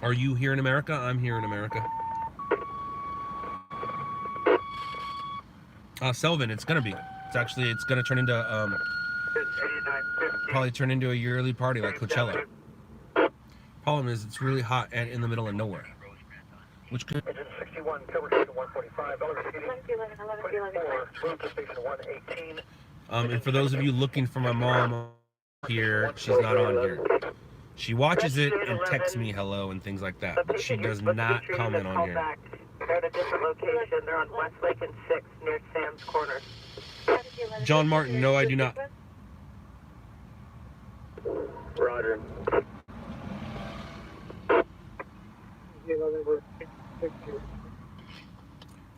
Are you here in America? I'm here in America. Selvin, it's gonna be. It's gonna turn into probably turn into a yearly party like Coachella. Problem is, it's really hot and in the middle of nowhere. Which could. 61, cover station 145, elevator seating 24, to station 118. And for those of you looking for my mom here, she's not on here. She watches it and texts me hello and things like that, but she does not comment on here. They're at a different location. They're on Westlake and 6 near Sam's Corner. John Martin, no, I do not. Roger.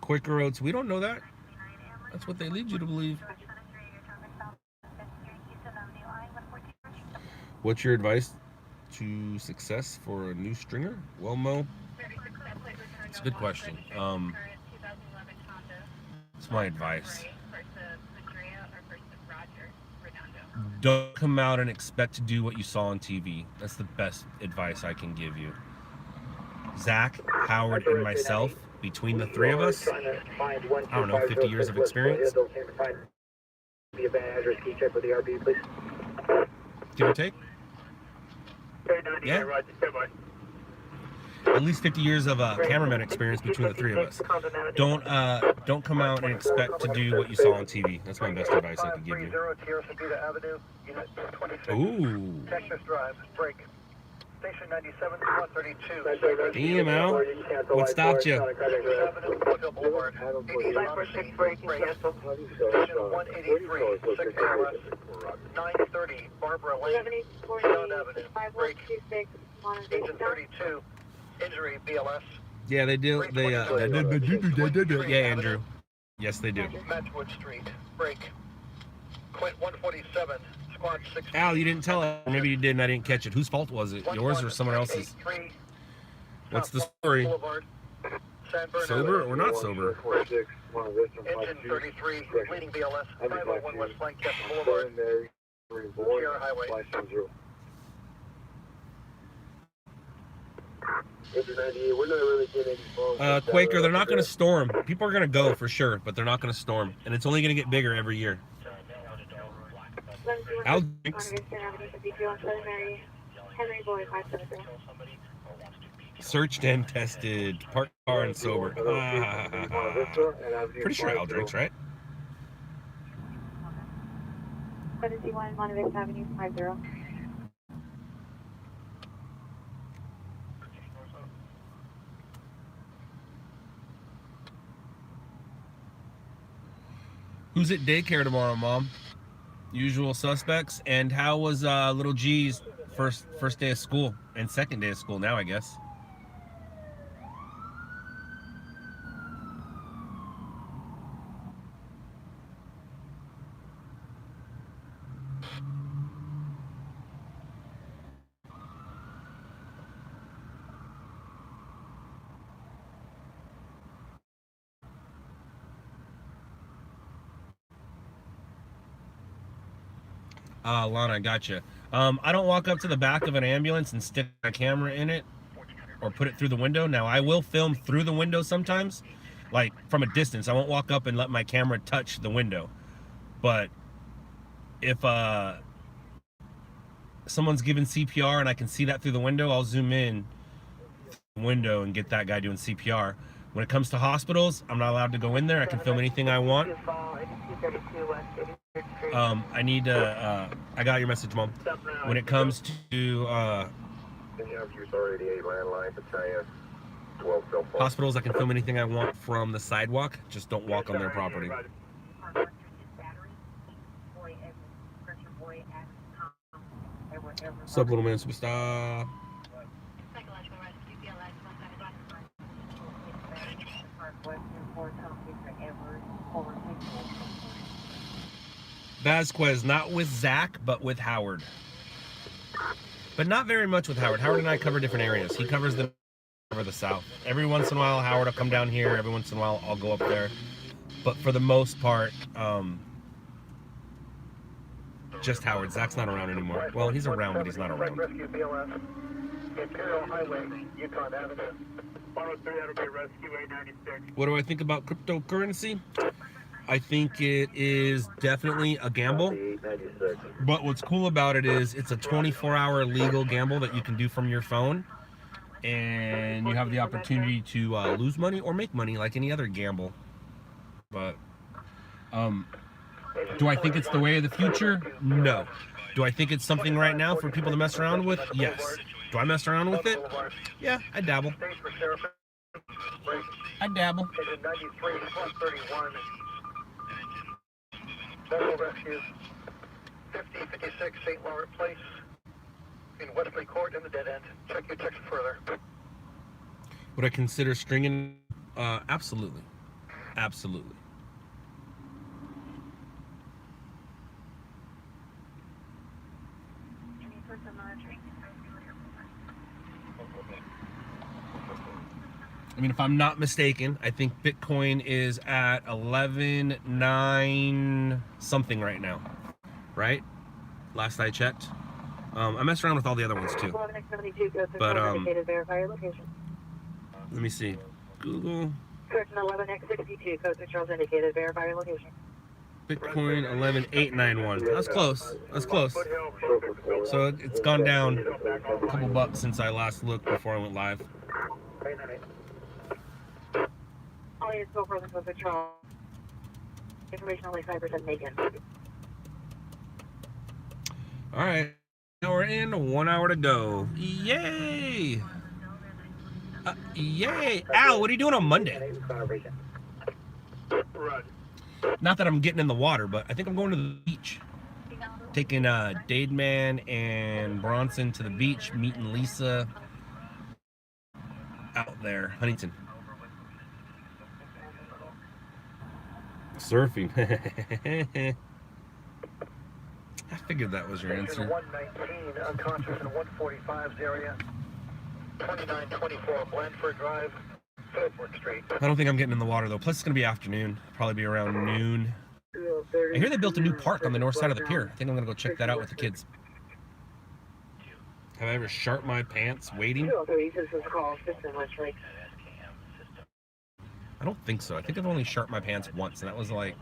Quaker Oats, we don't know that. That's what they lead you to believe. What's your advice to success for a new stringer? Well, Mo, it's a good question. It's my advice. Don't come out and expect to do what you saw on TV. That's the best advice I can give you. Zach, Howard, and myself, between the three of us, I don't know, 50 years of experience. Give or take? Yeah. At least 50 years of cameraman experience between the three of us. Don't come out and expect to do what you saw on TV. That's my best advice I could give you. Ooh. Texas Drive, break. Station 97, 132. Damn, Al. What stopped you? 930, Barbara Lane, John Avenue, break. Agent 32, injury, BLS. Yeah, they do. Yeah, Andrew. Yes, they do. Matchwood Street, break. Quint 147, squad 6. Al, you didn't tell it. Maybe you did and I didn't catch it. Whose fault was it? Yours or someone else's? What's the story? Sober or not sober? Engine 33, leading BLS, 501 West Lancaster Boulevard. Sierra Highway. 520. We're not really getting any phones. Quaker, they're not going to storm. People are going to go for sure, but they're not going to storm. And it's only going to get bigger every year. Al drinks. Searched and tested. Parked car and sober. Pretty sure Al drinks, right? 71 Montevideo Avenue 50. Who's at daycare tomorrow, Mom? Usual suspects. And how was little G's first day of school and second day of school now, I guess? Lana, gotcha. I don't walk up to the back of an ambulance and stick my camera in it or put it through the window. Now, I will film through the window sometimes, like from a distance. I won't walk up and let my camera touch the window. But if someone's giving CPR and I can see that through the window, I'll zoom in the window and get that guy doing CPR. When it comes to hospitals, I'm not allowed to go in there. I can film anything I want. I need to, I got your message, Mom. When it comes to hospitals, I can film anything I want from the sidewalk. Just don't walk on their property. What's up, little man superstar? Vasquez, not with Zach, but with Howard. But not very much with Howard. Howard and I cover different areas. He covers the south. Every once in a while, Howard will come down here. Every once in a while, I'll go up there. But for the most part, just Howard. Zach's not around anymore. Well, he's around, but he's not around. Imperial Highway, Yukon Avenue. 103, that'll be Rescue 896. What do I think about cryptocurrency? I think it is definitely a gamble. But what's cool about it is it's a 24-hour legal gamble that you can do from your phone. And you have the opportunity to lose money or make money like any other gamble. But, do I think it's the way of the future? No. Do I think it's something right now for people to mess around with? Yes. Do I mess around with it? Yeah, I dabble. I dabble. 93 31. Medical rescue 5056 St. Laurent Place in Wesley Court in the dead end. Check your text further. Would I consider stringing? Absolutely. Absolutely. I mean, if I'm not mistaken, I think Bitcoin is at 11.9 something right now, right? Last I checked. I messed around with all the other ones too. But let me see. Google. Correction 11x62, code 6 Charles indicated. Verify your location. Bitcoin 11.891. That's close. That's close. So it's gone down a couple bucks since I last looked before I went live. All units go further code 6 Charles. Information only 5% taken. All right. Now we're in, 1 hour to go. Yay! Yay! Al, what are you doing on Monday? Not that I'm getting in the water, but I think I'm going to the beach. Taking Dademan and Bronson to the beach, meeting Lisa out there, Huntington. Surfing. I figured that was your answer. 119, unconscious in 145's area. 2924 Blandford Drive, Phillipsburg Street. I don't think I'm getting in the water though. Plus it's gonna be afternoon. Probably be around noon. I hear they built a new park on the north side of the pier. I think I'm gonna go check that out with the kids. Have I ever sharp my pants waiting? I don't think so. I think I've only sharp my pants once, and that was like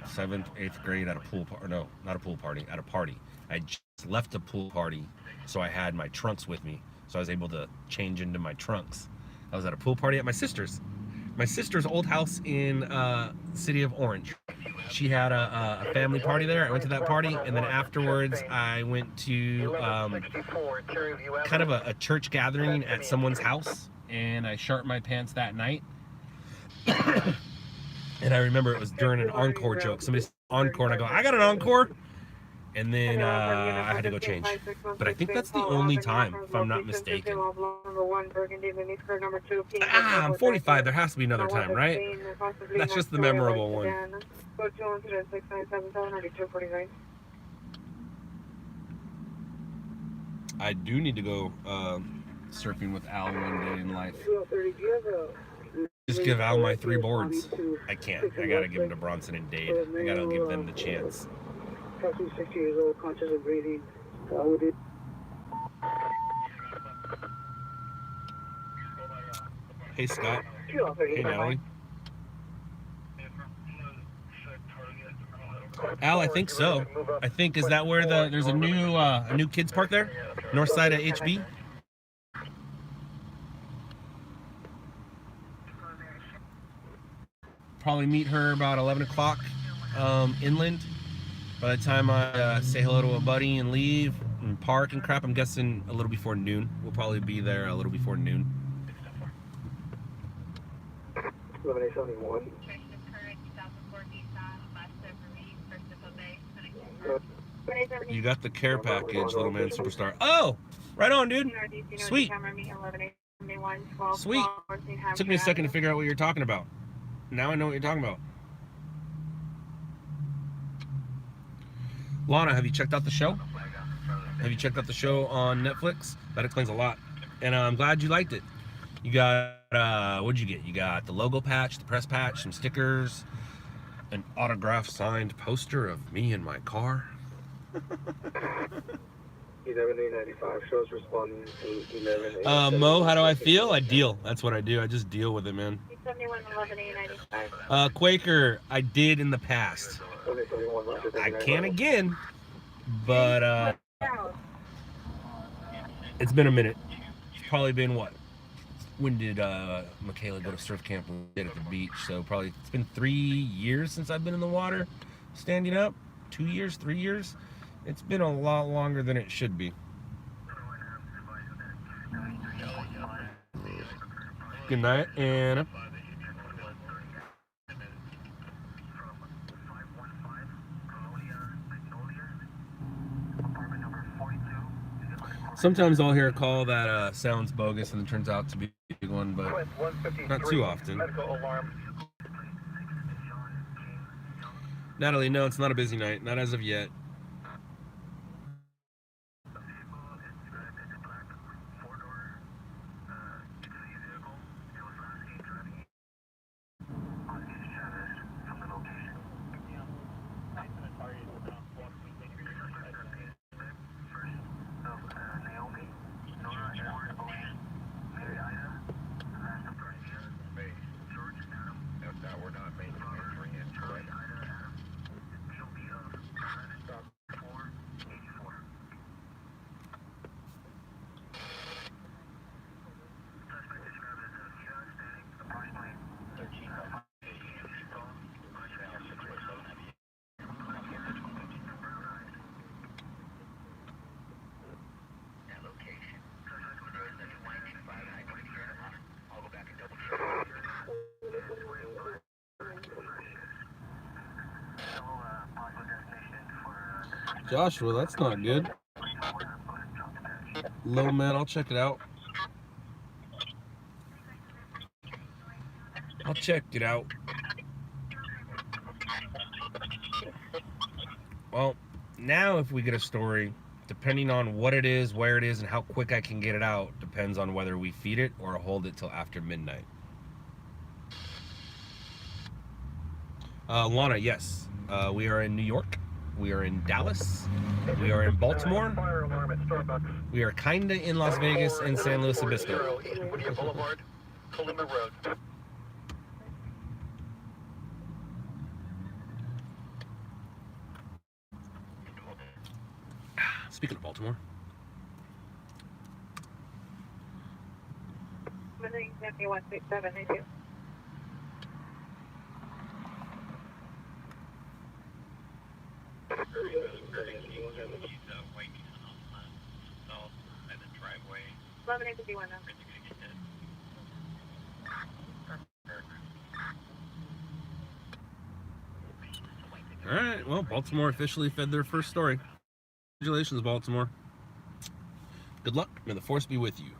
7th, 8th grade at a pool party. No, not a pool party, at a party. I just left a pool party, so I had my trunks with me, so I was able to change into my trunks. I was at a pool party at my sister's old house in the city of Orange. She had a family party there. I went to that party, and then afterwards I went to kind of a church gathering at someone's house, and I sharp my pants that night. And I remember it was during an encore joke. Somebody said encore, and I go, I got an encore. And then I had to go change. But I think that's the only time, if I'm not mistaken. I'm 45. There has to be another time, right? That's just the memorable one. I do need to go surfing with Al one day in life. Just give Al my 3 boards. I can't. I gotta give them to Bronson and Dade. I gotta give them the chance. Approximately 60 years old, conscious of breathing. Hey Scott. Hey Natalie. Al, I think so. I think, is that where there's a new kids park there? North side of HB? Probably meet her about 11 o'clock inland. By the time I say hello to a buddy and leave and park and crap, I'm guessing a little before noon. We'll probably be there a little before noon. 1171. You got the care package, little man superstar. Oh, right on, dude. Sweet. Sweet. Took me a second to figure out what you're talking about. Now I know what you're talking about. Lana, have you checked out the show? Have you checked out the show on Netflix? That explains a lot. And I'm glad you liked it. You got, what'd you get? You got the logo patch, the press patch, some stickers, an autograph signed poster of me in my car. 1195 shows responding to 11. Mo, how do I feel? I deal. That's what I do. I just deal with it, man. 711195. Quaker, I did in the past. I can again, but it's been a minute. It's probably been what? When did Michaela go to surf camp? We did at the beach, so probably it's been 3 years since I've been in the water, standing up. 2 years, 3 years. It's been a lot longer than it should be. Good night, Anna. Sometimes I'll hear a call that sounds bogus and it turns out to be a big one, but not too often. Natalie, no, it's not a busy night. Not as of yet. Joshua, that's not good. Low man, I'll check it out. I'll check it out. Well, now if we get a story, depending on what it is, where it is, and how quick I can get it out, depends on whether we feed it or hold it till after midnight. Lana, yes. We are in New York. We are in Dallas. We are in Baltimore. Fire alarm at Starbucks. We are kinda in Las Vegas and San Luis Obispo. East Whittier Boulevard, Colima Road. Speaking of Baltimore. Winning 7167, thank you. Eleven 51 now. All right, well, Baltimore officially fed their first story. Congratulations, Baltimore. Good luck. May the force be with you.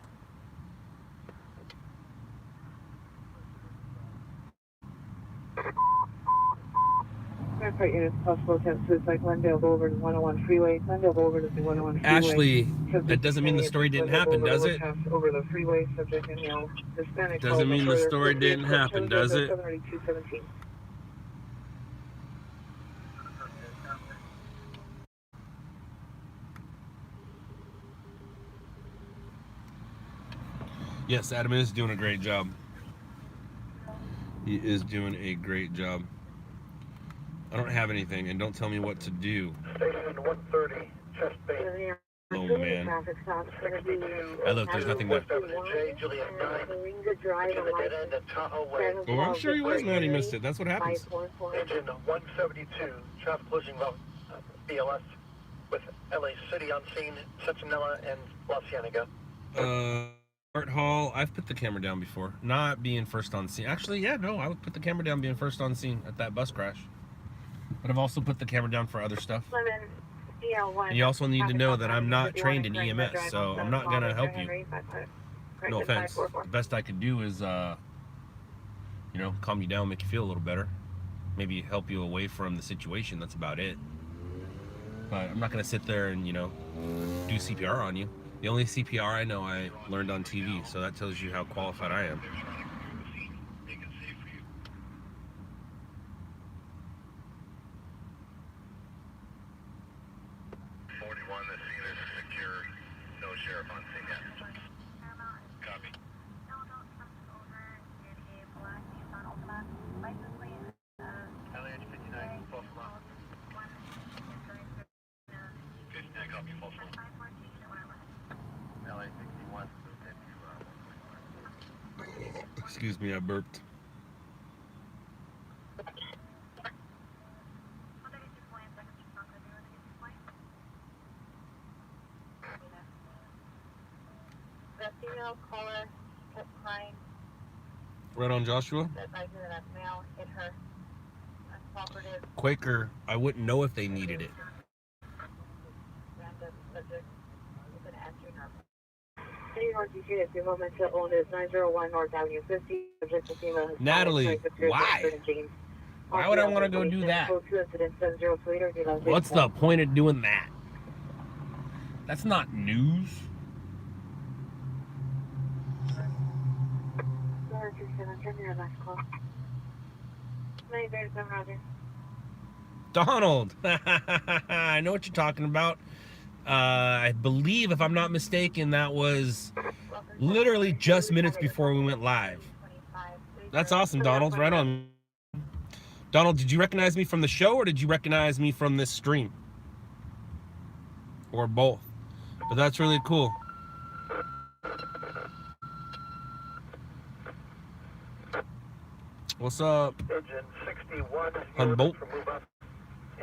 Transport units possible attempt suicide. Glendale Boulevard to 101 freeway. Glendale Boulevard is the 101 freeway. Ashley, Subject that doesn't mean the story didn't happen, does it? Over the freeway, subject inhale. Hispanic. Doesn't mean the story didn't happen, does it? 73217. Yes, Adam is doing a great job. He is doing a great job. I don't have anything, and don't tell me what to do. Station 130, chest base. Oh, man. I look, there's nothing there. J, Juliet 9. In the dead end at Tahoe Way. Oh, I'm sure he was mad he missed it. That's what happens. Engine 172, traffic closing route, BLS, with LA City on scene, Centinela, and La Cienega. Art Hall, I've put the camera down before. Not being first on scene. Actually, yeah, no, I would put the camera down being first on scene at that bus crash. But I've also put the camera down for other stuff. And you also need to know that I'm not trained in EMS, so I'm not going to help you. No offense. The best I could do is, you know, calm you down, make you feel a little better. Maybe help you away from the situation. That's about it. But I'm not going to sit there and, you know, do CPR on you. The only CPR I know I learned on TV, so that tells you how qualified I am. 41, the scene is secure. No sheriff on scene yet. Copy. LH 59, false alarm. 59, copy, false alarm. LH 61, Excuse me, I burped. The female caller kept crying. Right on, Joshua. That I knew that a male hit her. Uncooperative, Quaker, I wouldn't know if they needed it. random subject with an answering her. Female mental illness 901 North Avenue 50. Subject to female. Natalie, why? Why would I want to go do that? What's the point of doing that? That's not news. Donald, I know what you're talking about. I believe, if I'm not mistaken, that was literally just minutes before we went live. That's awesome, Donald. Right on. Donald, did you recognize me from the show, or did you recognize me from this stream? Or both. But that's really cool. What's up? Engine 61, Humboldt.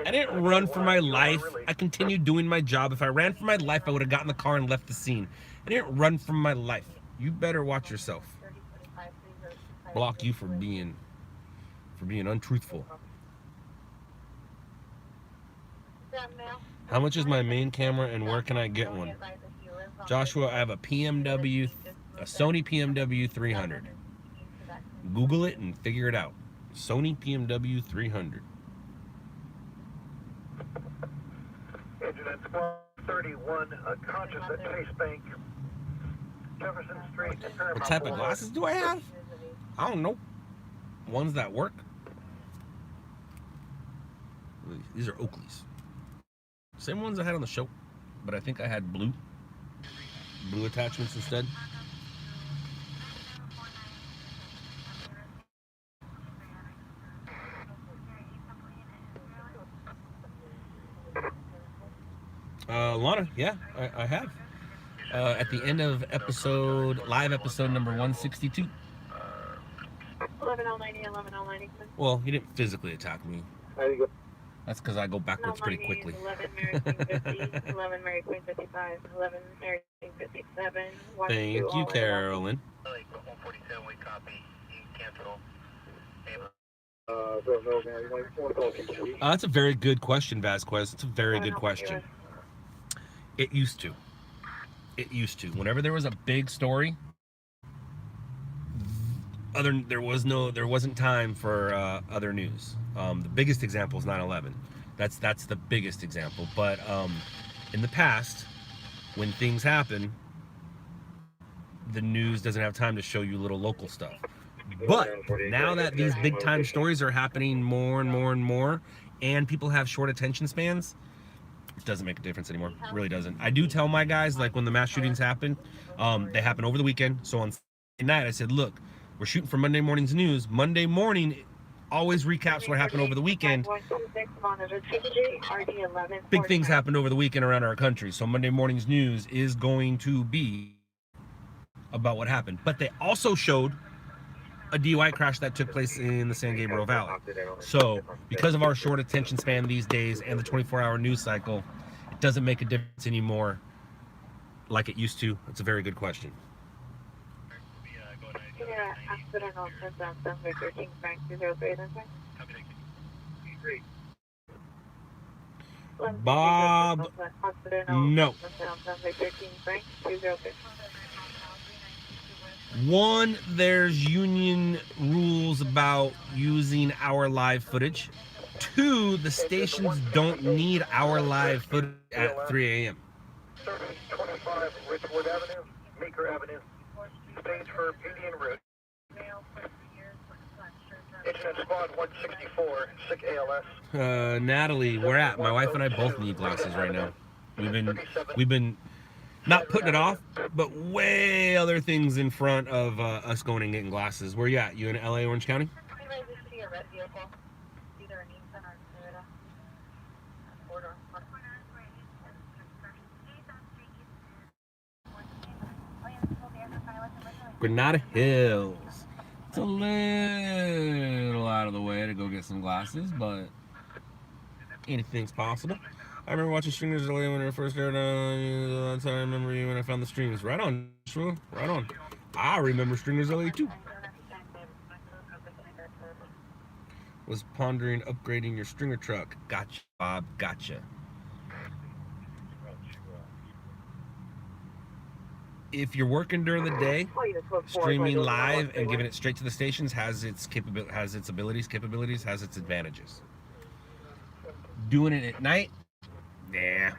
I didn't run for my life. I continued doing my job. If I ran for my life, I would have gotten in the car and left the scene. I didn't run for my life. You better watch yourself. Block you for being untruthful. How much is my main camera and where can I get one? Joshua, I have a Sony PMW 300. Google it and figure it out. Sony PMW 300. Engine at 1231, conscious at Chase Bank, Jefferson Street, and Paramount. What type of glasses do I have? I don't know. Ones that work. These are Oakleys. Same ones I had on the show, but I think I had blue attachments instead. Lana, yeah, I have. At the end of live episode number 162. 11L90, 11L90. Well, he didn't physically attack me. How do you go? That's because I go backwards pretty quickly. 11 Mary Queen 50, 11 Mary Queen 55, 11 Mary Queen 57. Thank you, Carolyn. 147, we copy. Cancel. So no, man, you want to call it? That's a very good question, Vasquez. It's a very good question. It used to. Whenever there was a big story, there wasn't time for other news. The biggest example is 9/11. That's the biggest example. But in the past, when things happen, the news doesn't have time to show you little local stuff. But now that these big time stories are happening more and more and more, and people have short attention spans, it doesn't make a difference anymore. It really doesn't. I do tell my guys, like when the mass shootings happen, they happen over the weekend. So on Sunday night, I said, look, we're shooting for Monday morning's news. Monday morning always recaps what happened over the weekend. Big things happened over the weekend around our country. So Monday morning's news is going to be about what happened. But they also showed a DUI crash that took place in the San Gabriel Valley. So because of our short attention span these days and the 24-hour news cycle, it doesn't make a difference anymore like it used to. It's a very good question. Bob, no. One, there's union rules about using our live footage. Two, the stations don't need our live footage at 3 a.m. 3025 Richwood Avenue, Meeker Avenue, stage for PD en route. Incident squad 164, sick ALS. Natalie, we're at. My wife and I both need glasses right now. We've been not putting it off, but way other things in front of us going and getting glasses. Where you at? You in LA, Orange County? Granada Hills. It's a little out of the way to go get some glasses, but anything's possible. I remember watching Stringers LA when it first aired on. That's how I remember you when I found the streams. Right on, Joshua. Right on. I remember Stringers LA too. Was pondering upgrading your stringer truck. Gotcha, Bob. Gotcha. If you're working during the day, streaming live and giving it straight to the stations has its abilities, has its advantages. Doing it at night, nah,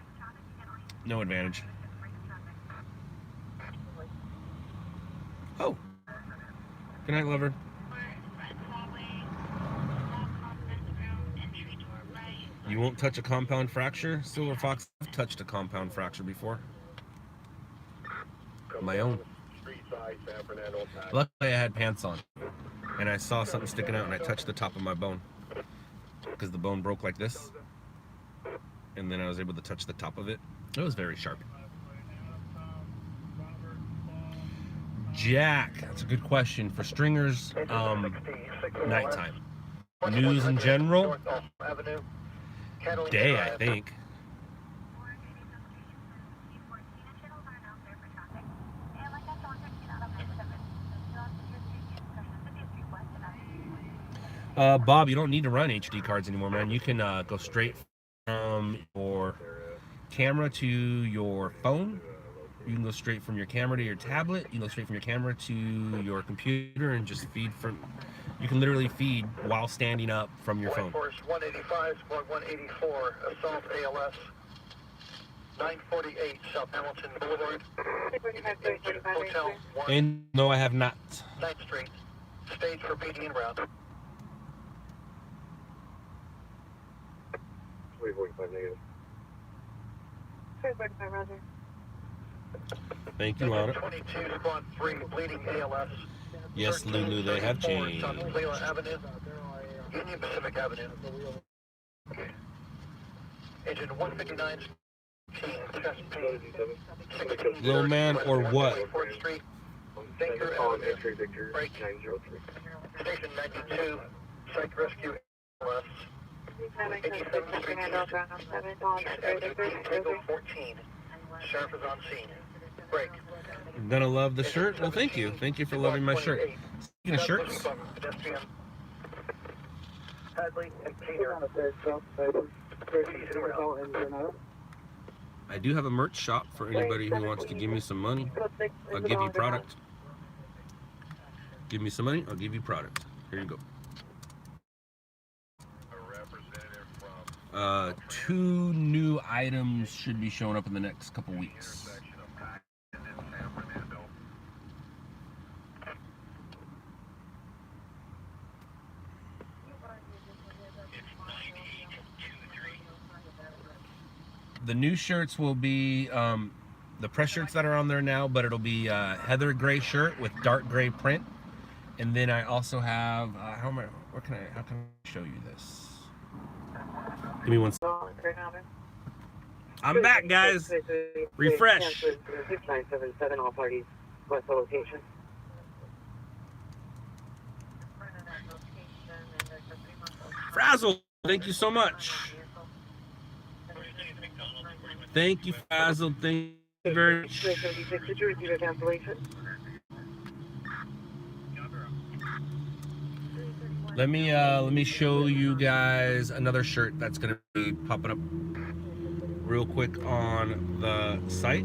no advantage. Oh, good night, lover. You won't touch a compound fracture? Silver Fox, I've touched a compound fracture before. My own. Luckily I had pants on and I saw something sticking out and I touched the top of my bone because the bone broke like this, and then I was able to touch the top of it. It was very sharp. Jack, that's a good question. For stringers, nighttime. News in general, day, I think. Bob, you don't need to run HD cards anymore, man. You can go straight from your camera to your phone. You can go straight from your camera to your tablet. You can go straight from your camera to your computer and just feed from. You can literally feed while standing up from your phone. Force 185, Squad 184, assault ALS, 948 South Hamilton Boulevard. Hotel 1. And no, I have not. 9th Street. Stage for PD en route. 345 negative. 345, Roger. Thank you, Lana. 22, squad 3, bleeding ALS. Yes, Lulu, they have changed. Leila Avenue, Union Pacific Avenue. Engine 159, chest pain. Little man or what? 4th Street, Baker Avenue, break. Station 92, psych rescue ALS. 87th Street, Tango 14. Sheriff is on scene. Break. I'm gonna love the shirt. Well, thank you. Thank you for loving my shirt. Speaking of shirts, Hadley and Peter. I do have a merch shop for anybody who wants to give me some money. I'll give you product. Give me some money, I'll give you product. Here you go. 2 new items should be showing up in the next couple weeks. The new shirts will be the press shirts that are on there now, but it'll be a heather gray shirt with dark gray print. And then I also have how can I show you this? Give me one second. I'm back, guys. Refresh. 6977, all parties, west location. Frazzle, thank you so much. Thank you, Frazzle. Thank you very much. Did you receive a cancellation? Let me show you guys another shirt that's gonna be popping up real quick on the site.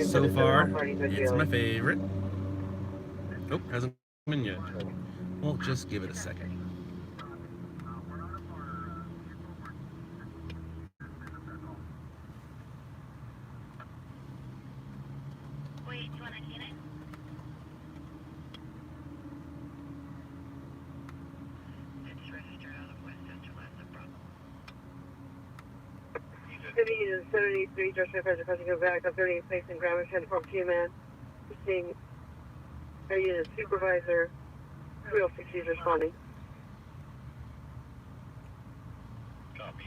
So far, it's my favorite. Nope, hasn't come in yet. Well, just give it a second. City 73, Josh Shepard, requesting go back up 38 place in Greenwich, and from QMan. Seeing our unit supervisor, 306 is responding. Copy,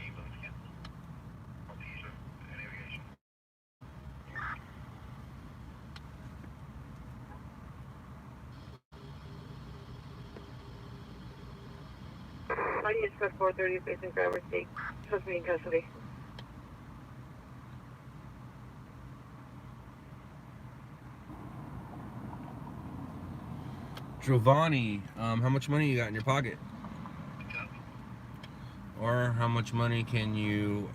I need to discuss 430 place in Greenwich, State, supposed to be in custody. Giovanni, how much money you got in your pocket? Or how much money can you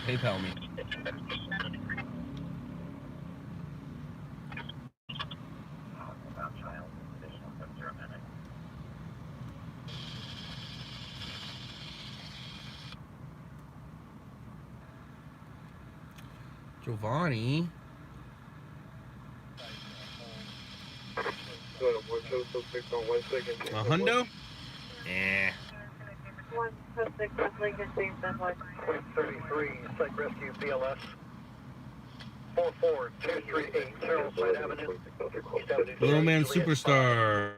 PayPal me? Giovanni. A hundo? Yeah. 176 West Lincoln Street, Sunlight. 33, Psych Rescue BLS. 44238, Carrollside Avenue. East Avenue. Little Man Superstar.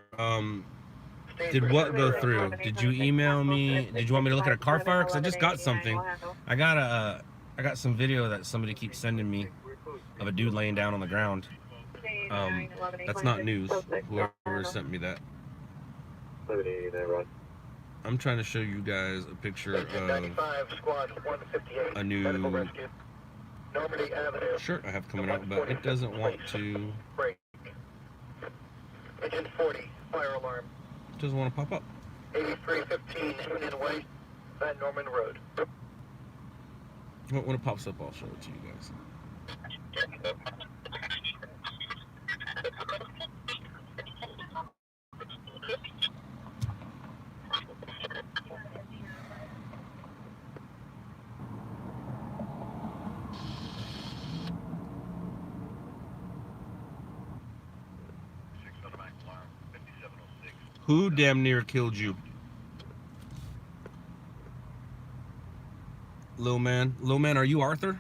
Did what go through? Did you email me? Did you want me to look at a car fire? Because I just got something. I got some video that somebody keeps sending me of a dude laying down on the ground. That's not news. Whoever sent me that. I'm trying to show you guys a picture of a new shirt I have coming out, but it doesn't want to. Engine 40, fire alarm. It doesn't want to pop up. 8315 Union Way, Van Norman Road. When it pops up, I'll show it to you guys. Who damn near killed you? Lil Man. Lil Man, are you Arthur?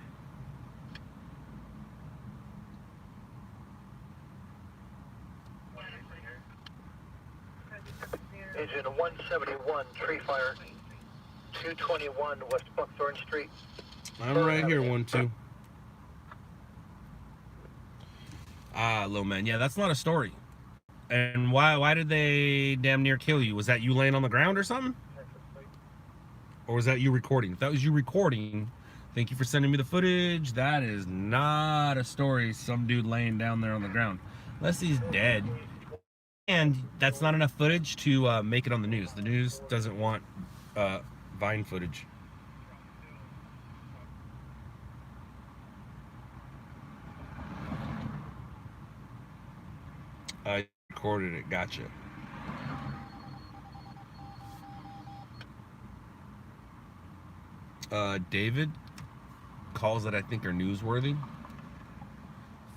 Engine 171, tree fire, 221 West Buckthorn Street. I'm right here, 1-2. Ah, Lil Man. Yeah, that's not a story. And why did they damn near kill you? Was that you laying on the ground or something? Or was that you recording? If that was you recording, thank you for sending me the footage. That is not a story. Some dude laying down there on the ground. Unless he's dead. And that's not enough footage to make it on the news. The news doesn't want Vine footage. I recorded it. Gotcha. David, calls that I think are newsworthy.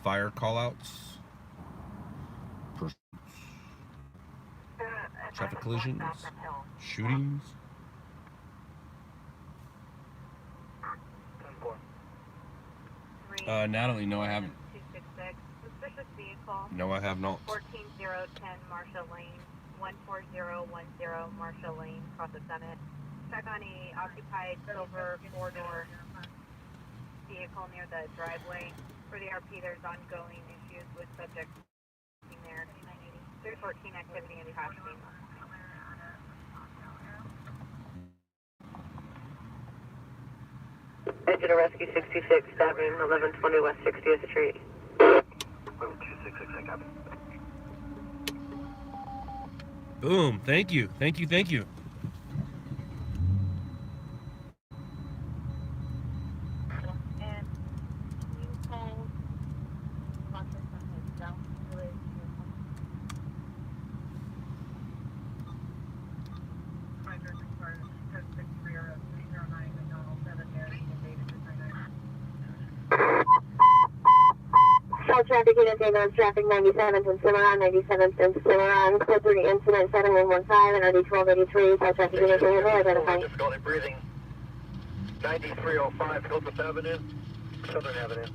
Fire callouts. Traffic collisions. Shootings. Natalie, no I haven't. 266, suspicious vehicle. No I have not. 14010 Marshall Lane, 14010 Marshall Lane, across the Summit. Check on a occupied silver 4-door vehicle near the driveway. For the RP, there's ongoing issues with subjects there. 314 activity in Hashing. Engine of Rescue 66, stabbing 1120 West 60th Street. 266, I got it. Boom. Thank you. Thank you. Thank you. And you called Monster from his cell related to your phone. South traffic unit, ambulance traffic 97th and Cimarron, 97th and Cimarron, code 3 incident 7115 and RD 1283, South traffic unit, identify. Difficulty breathing. 9305 Hillcrest Avenue, Southern Avenue.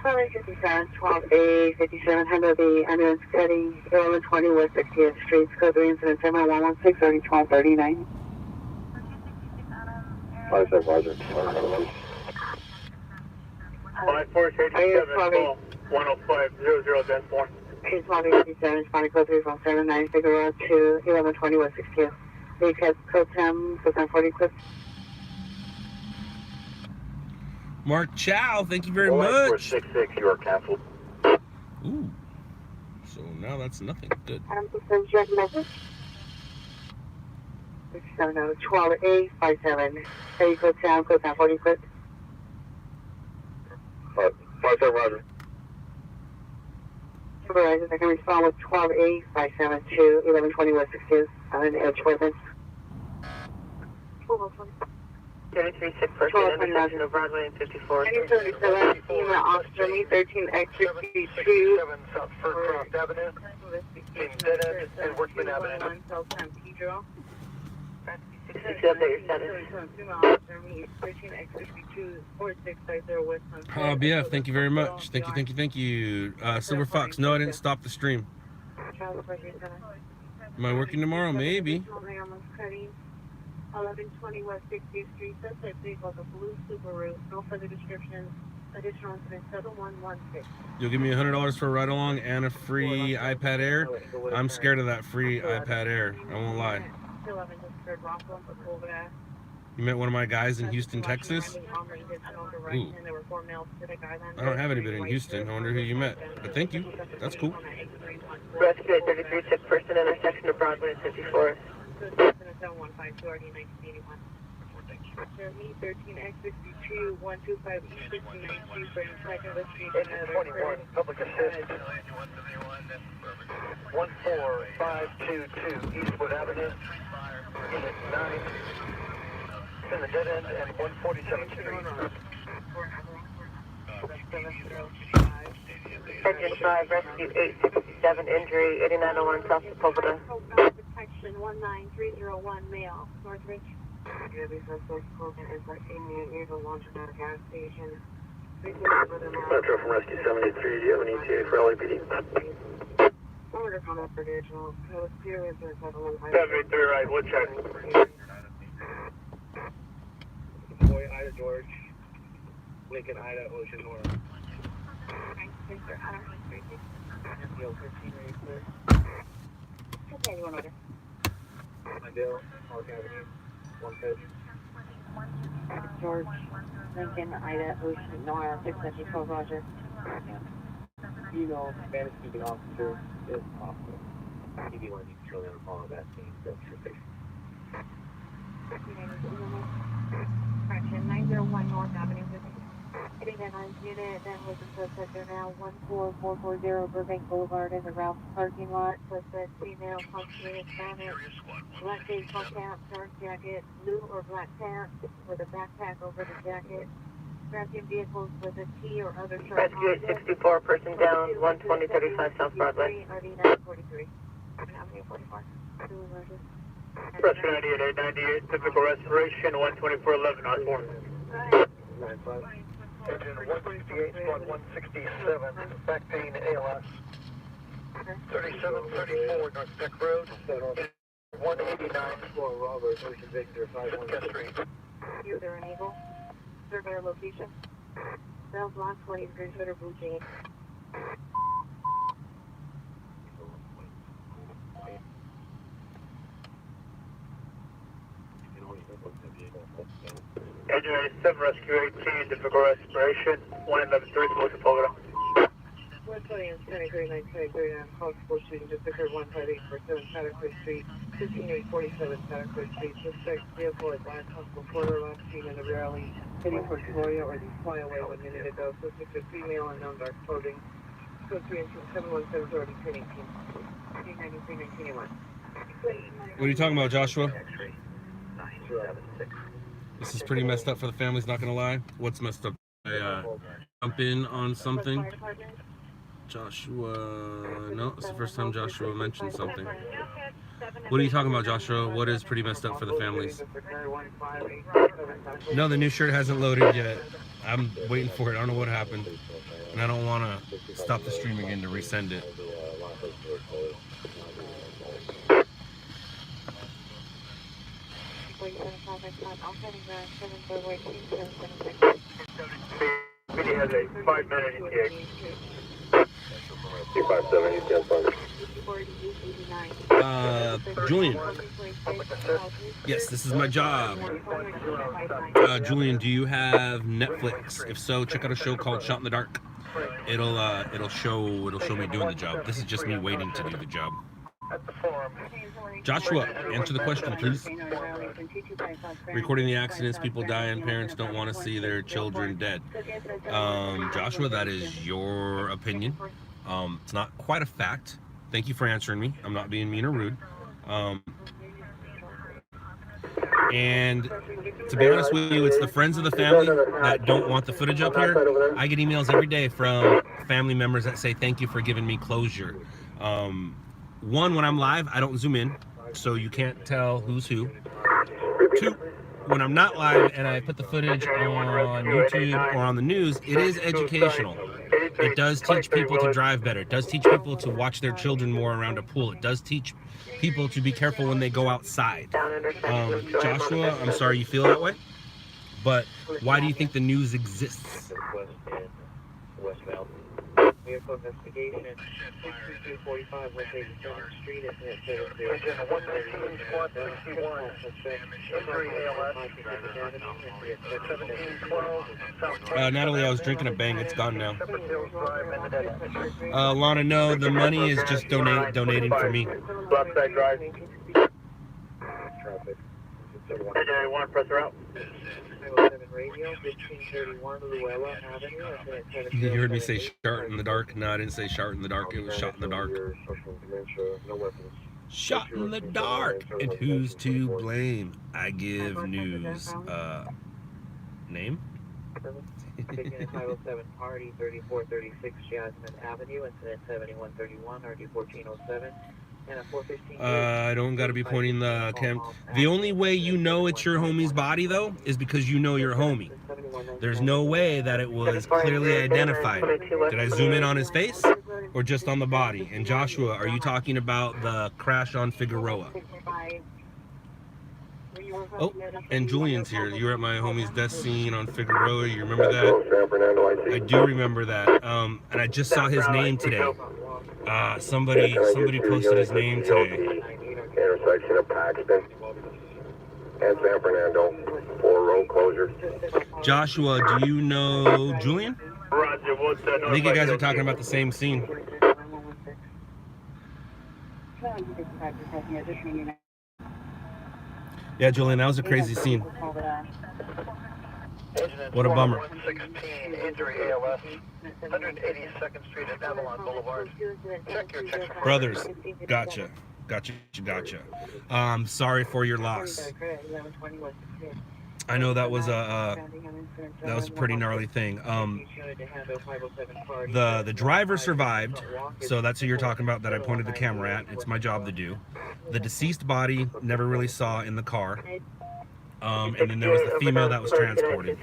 Sorry, 57, 12A, 57, handle the ambulance heading 1120 West 60th Street, code 3 incident 7116, RD 1239. 57, Roger. 5467, call 10500, then 4. Case 57, responding code 3179, Figueroa to 1120 West 60th. The code 10, code 1040, clip. Mark Chow, thank you very All right, much. 466, you are canceled. Ooh. So now that's nothing. Good. Adam, send you a message. 12A57. Hey, code 10, code 1040, clip. 57, Roger. Supervisors, I can respond with 12A57 to 1120 West 60th on an edge weapon. 736 first and intersection of Broadway and 54. 77, email officer me 13X62. 67 South Furcroft Avenue, King Dead End, and Workman Avenue. 62, update your status. BF, thank you very much. Thank you, thank you, thank you. Silver Fox, no, I didn't stop the stream. Am I working tomorrow? Maybe. 1120 West 60th Street, suspect vehicle, the blue Subaru, no further description, additional incident 7116. You'll give me $100 for a ride along and a free iPad Air. I'm scared of that free iPad Air. I won't lie. 11 just heard Rockwell, but over that. You met one of my guys in Houston, Texas? Ooh. I don't have anybody in Houston. I wonder who you met. But thank you. That's cool. Rescue at 33 first and intersection of Broadway and 54. 7152 RD 1981. Jeremy 13X62 125 E69 for second of the street. 21 Public Assist. 14522 Eastwood Avenue, Unit 9. It's in the dead end and 147th Street. Engine 5, rescue 867, injury 8901 South Sepulveda. Protection 19301 male, Northridge. Gabby suspect spoken is like Indian Eagle launching at a gas station. Metro from Rescue 73, do you have an ETA for LAPD? Order comment for additional. Code serious or 73 right, we'll check. Boy, Ida George. Lincoln, Ida, Ocean North. Deal 1584. Okay, you want order? Ideal, Park Avenue, 150. George, Lincoln, Ida, Ocean, Nora, 674, Roger. Eagle, Spanish speaking officer is possible. PD1 needs to show them all that scene. That's your face. Correction 901 North Avenue. Hitting that nice unit, then with the suspect are now 14440 Burbank Boulevard in the Ralph parking lot. Suspect female, functioning Hispanic, black face, black cap, dark jacket, blue or black pants with a backpack over the jacket. Tracking vehicles with a T or other sharp Rescue 864, person down, 12035 South Broadway. RD 943. Avenue 44. Rescue 98, 898, typical restoration, 12411, Osborne. 95. Engine 168, squad 167, back pain, ALS. 3734 North Tech Road, 189, squad Robert, Ocean Victor, 513 Street. You there an Eagle? Surveyor location. Bell block 20 degrees center blue jeans. Engine 87, Rescue 18, difficult respiration, 1113, Ocean Florida. 120 and 23, possible shooting just occurred 15847 Patterson Street, 15847 Patterson Street. Suspect vehicle at last possible corner, last seen in the rear alley, heading for Gloria or the flyaway 1 minute ago. Suspect is female and known dark clothing. Code 3 and 717 is already 1018. 1993, 1981. What are you talking about, Joshua? This is pretty messed up for the families, not gonna lie. What's messed up? I jump in on something. Joshua, no, it's the first time Joshua mentioned something. What are you talking about, Joshua? What is pretty messed up for the families? No, the new shirt hasn't loaded yet. I'm waiting for it. I don't know what happened. And I don't want to stop the stream again to resend it. PD has a 5-minute ETA. 257, Julian. Yes, this is my job. Julian, do you have Netflix? If so, check out a show called Shot in the Dark. It'll show me doing the job. This is just me waiting to do the job. Joshua, answer the question, please. Recording the accidents, people dying, parents don't want to see their children dead. Joshua, that is your opinion. It's not quite a fact. Thank you for answering me. I'm not being mean or rude. And to be honest with you, it's the friends of the family that don't want the footage up here. I get emails every day from family members that say, thank you for giving me closure. One, when I'm live, I don't zoom in, so you can't tell who's who. Two, when I'm not live and I put the footage on YouTube or on the news, it is educational. It does teach people to drive better. It does teach people to watch their children more around a pool. It does teach people to be careful when they go outside. Joshua, I'm sorry you feel that way, but why do you think the news exists? Vehicle investigation, 6245 West 87th Street, Engine 119, squad 61, injury ALS, 1712, Natalie, I was drinking a Bang. It's gone now. Lana, no, the money is just donating for me. Blackside Drive. Traffic. Engine 1, press her out. Radio, 1531 Luella Avenue. You heard me say shot in the dark? No, I didn't say shot in the dark. It was shot in the dark. Shot in the dark. And who's to blame? I give news. Name? Incident 507 Hardy, 3436 Jasmine Avenue, incident 7131, RD 1407. I don't got to be pointing the cam. The only way you know it's your homie's body, though, is because you know your homie. There's no way that it was clearly identified. Did I zoom in on his face or just on the body? And Joshua, are you talking about the crash on Figueroa? Oh, and Julian's here. You were at my homie's death scene on Figueroa. You remember that? I do remember that. And I just saw his name today. Somebody posted his name today. Intersection of Paxton and San Fernando for road closure. Joshua, do you know Julian? I think you guys are talking about the same scene. Yeah, Julian, that was a crazy scene. What a bummer. 116, injury ALS, 182nd Street at Avalon Boulevard. Check your checks. Brothers, gotcha. Sorry for your loss. I know that was a pretty gnarly thing. The driver survived, so that's who you're talking about that I pointed the camera at. It's my job to do. The deceased body never really saw in the car. And then there was the female that was transported.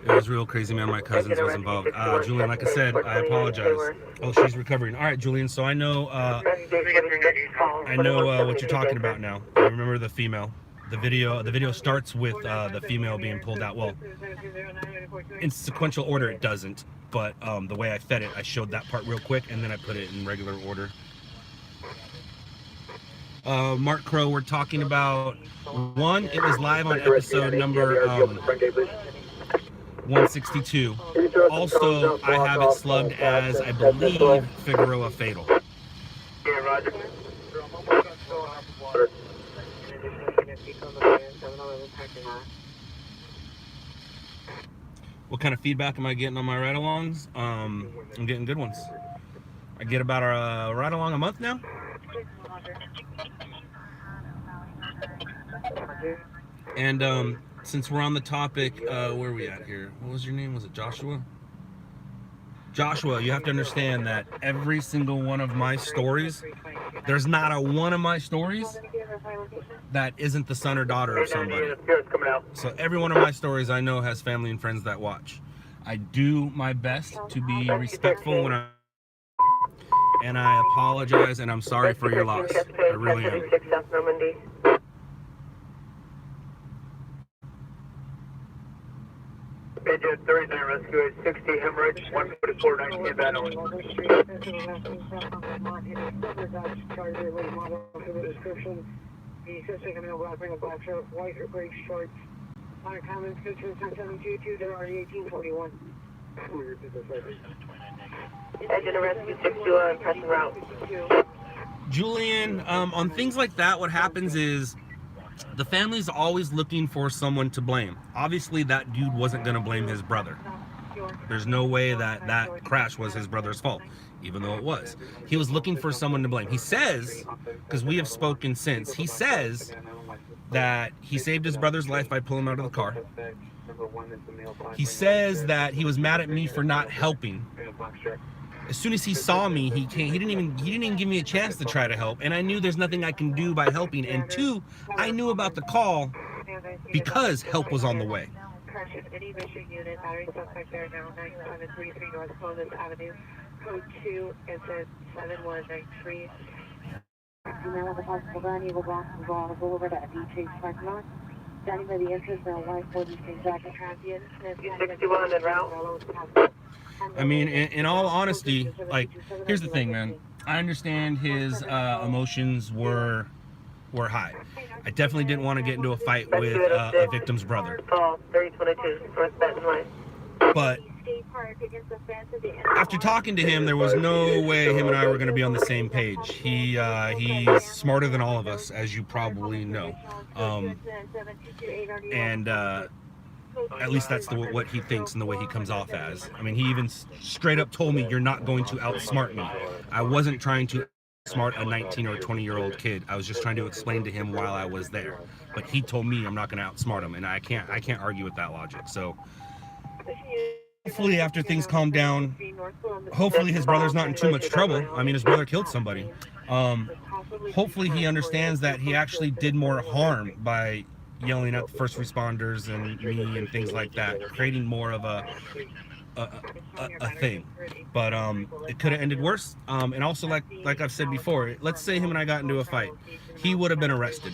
It was real crazy, man. My cousins was involved. Julian, like I said, I apologize. Oh, she's recovering. All right, Julian. So I know what you're talking about now. I remember the female. The video starts with the female being pulled out. Well, in sequential order it doesn't, but the way I fed it, I showed that part real quick and then I put it in regular order. Mark Crow, we're talking about one. It was live on episode number 162. Also, I have it slugged as, I believe, Figueroa Fatal. Yeah, Roger. What kind of feedback am I getting on my ride-alongs? I'm getting good ones. I get about a ride-along a month now. And since we're on the topic, where are we at here? What was your name? Was it Joshua? Joshua, you have to understand that every single one of my stories, there's not a one of my stories that isn't the son or daughter of somebody. So every one of my stories I know has family and friends that watch. I do my best to be respectful when and I apologize and I'm sorry for your loss. I really am. Agent 39 Rescue 60 hemorrhage 144 19 The suspect coming out black, bring a black shirt, white or gray shorts. On a common description, 722 to RD 1841. Agent Rescue 61, pressing route. Julian, on things like that, what happens is the family's always looking for someone to blame. Obviously, that dude wasn't going to blame his brother. There's no way that that crash was his brother's fault, even though it was. He was looking for someone to blame. He says, because we have spoken since, he says that he saved his brother's life by pulling him out of the car. He says that he was mad at me for not helping. As soon as he saw me, he didn't even give me a chance to try to help. And I knew there's nothing I can do by helping. And two, I knew about the call because help was on the way. Any mission unit, battery suspect there now, 9733 North Columbus Avenue, code 2, it's at 7193. Now with the possible gun, Eagle Block will go on the boulevard at D-Chase parking lot. Standing by the entrance, now Y40 Jacket Transient. 61 en route. I mean, in all honesty, like, here's the thing, man. I understand his emotions were high. I definitely didn't want to get into a fight with a victim's brother. But after talking to him, there was no way him and I were going to be on the same page. He's smarter than all of us, as you probably know. At least that's what he thinks and the way he comes off as. I mean, he even straight up told me, "You're not going to outsmart me." I wasn't trying to outsmart a 19 or 20-year-old kid. I was just trying to explain to him while I was there. But he told me I'm not going to outsmart him, and I can't argue with that logic. So hopefully after things calm down, hopefully his brother's not in too much trouble. I mean, his brother killed somebody. Hopefully he understands that he actually did more harm by yelling at the first responders and me and things like that, creating more of a thing. But it could have ended worse. And also, like I've said before, let's say him and I got into a fight, he would have been arrested.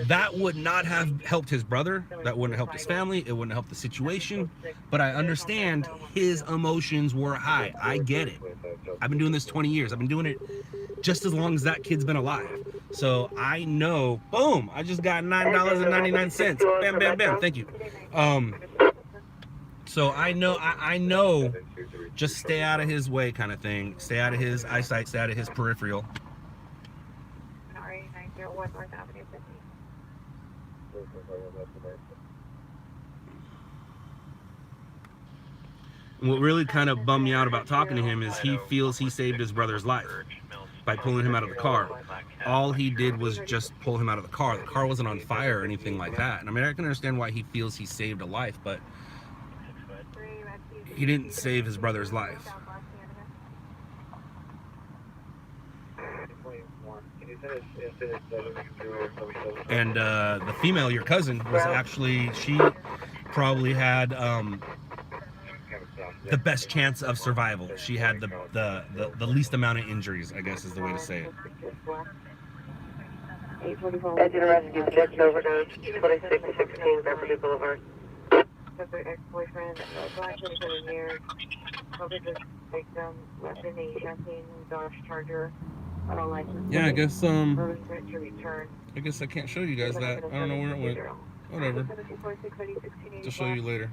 That would not have helped his brother. That wouldn't have helped his family. It wouldn't have helped the situation. But I understand his emotions were high. I get it. I've been doing this 20 years. I've been doing it just as long as that kid's been alive. So I know, boom, I just got $9.99. Bam, bam, bam. Thank you. So I know, just stay out of his way kind of thing. Stay out of his eyesight, stay out of his peripheral. Sorry, 901 North Avenue 50. And what really kind of bummed me out about talking to him is he feels he saved his brother's life by pulling him out of the car. All he did was just pull him out of the car. The car wasn't on fire or anything like that. And I mean, I can understand why he feels he saved a life, but he didn't save his brother's life. And the female, your cousin, was actually, she probably had the best chance of survival. She had the least amount of injuries, I guess is the way to say it. Engine rescue, just overdose, 2616 Beverly Boulevard. Their ex-boyfriend, Black 27 years, probably the victim, left in a champagne Dodge Charger, auto license. Yeah, I guess To return. I guess I can't show you guys that. I don't know where it went. Whatever. Just show you later.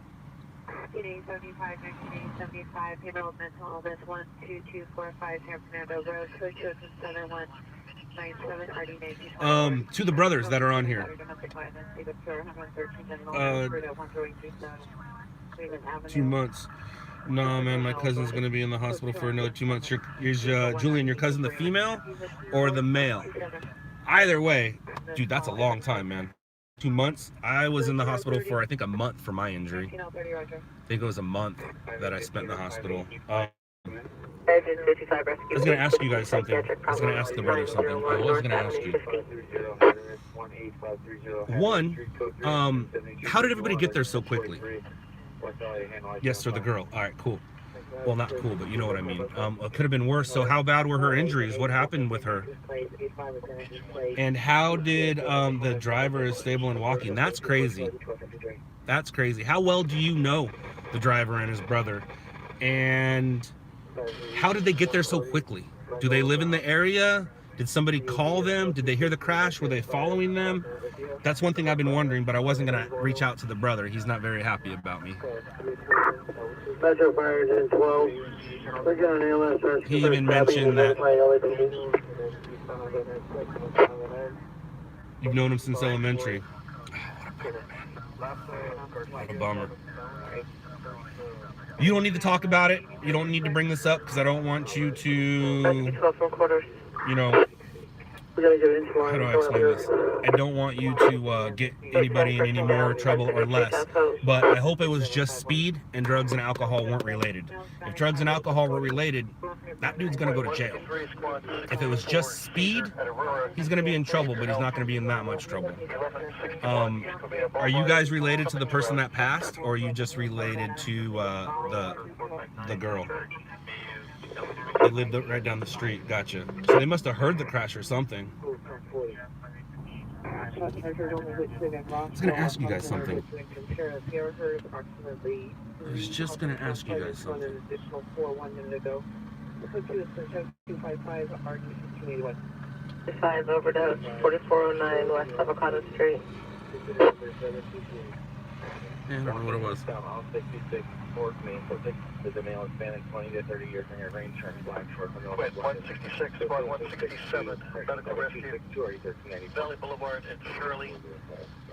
1975, 1975, payroll mental illness 12245 San Fernando Road, code chosen 7197 RD 19. To the brothers that are on here. 2 months. No, man, my cousin's gonna be in the hospital for another 2 months. Is Julian, your cousin, the female or the male? Either way, dude, that's a long time, man. 2 months. I was in the hospital for I think a month for my injury. I think it was a month that I spent in the hospital. I was gonna ask you guys something. I was gonna ask the brother something. I was gonna ask you. One, how did everybody get there so quickly? Yes, sir, the girl. All right, cool. Well, not cool, but you know what I mean. It could have been worse. So how bad were her injuries? What happened with her? And how did the driver is stable and walking? That's crazy. That's crazy. How well do you know the driver and his brother? And how did they get there so quickly? Do they live in the area? Did somebody call them? Did they hear the crash? Were they following them? That's one thing I've been wondering, but I wasn't going to reach out to the brother. He's not very happy about me. He even mentioned that you've known him since elementary. What a bummer. You don't need to talk about it. You don't need to bring this up because I don't want you to, you know, how do I explain this? I don't want you to get anybody in any more trouble or less, but I hope it was just speed and drugs and alcohol weren't related. If drugs and alcohol were related, that dude's gonna go to jail. If it was just speed, he's gonna be in trouble, but he's not gonna be in that much trouble. Are you guys related to the person that passed, or are you just related to the girl? They lived right down the street. Gotcha. So they must have heard the crash or something. I was gonna ask you guys something. I was just gonna ask you guys something. 5 overdose, 4409 West Avocado Street. Yeah, I don't know what it was. Is a male Hispanic, 20 to 30 years in your range, turning black short from 166, 167, medical rescue, Valley Boulevard and Shirley.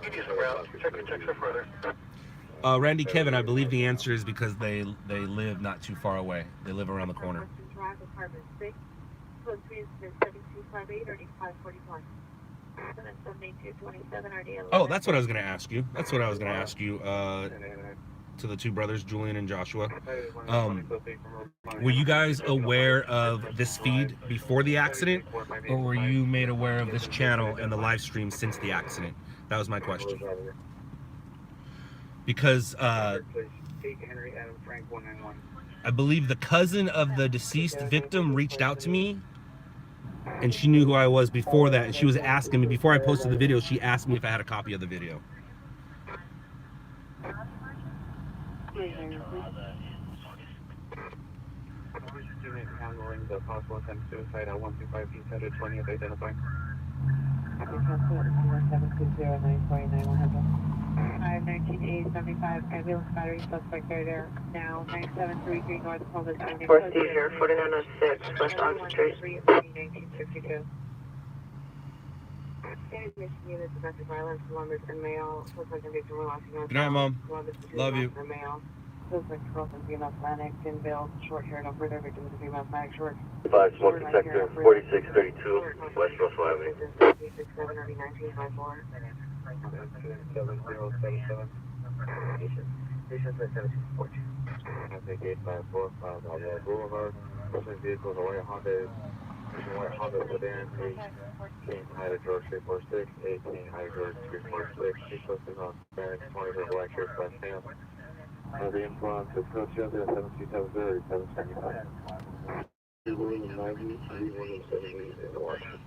Give you some route, check for further. Randy, Kevin, I believe the answer is because they live not too far away. They live around the corner. Oh, that's what I was going to ask you. to the two brothers, Julian and Joshua. Were you guys aware of this feed before the accident, or were you made aware of this channel and the live stream since the accident? That was my question. Because I believe the cousin of the deceased victim reached out to me, and she knew who I was before that, and she was asking me, before I posted the video, she asked me if I had a copy of the video. Handling the possible attempt suicide at 125 East 20th identifying. 519-875, ambulance battery, suspect right there. Now, 9733 North Columbus. For seizure, 4906, West Austin Street. 1962. Mission unit, domestic violence, Columbus and male. Suspect in victim relaxing. Good night, Mom. Love you. Male. Suspect girlfriend, female Atlantic, thin build, short hair, no further victim is a female Atlantic, short. 5 smoke detector, 4632, West Russell Avenue. 367, early 1954. 7077. Patients by 1714. I take 854, Alvarado Boulevard. Person vehicle is a white Honda. White Honda sedan, 18 Hyder George 346, 18 Hyder George 346. She posted on Spanish, 20 for black shirt by Sam. The influence is Coach Yoga 7270 775. 90, 3170 in the Washington.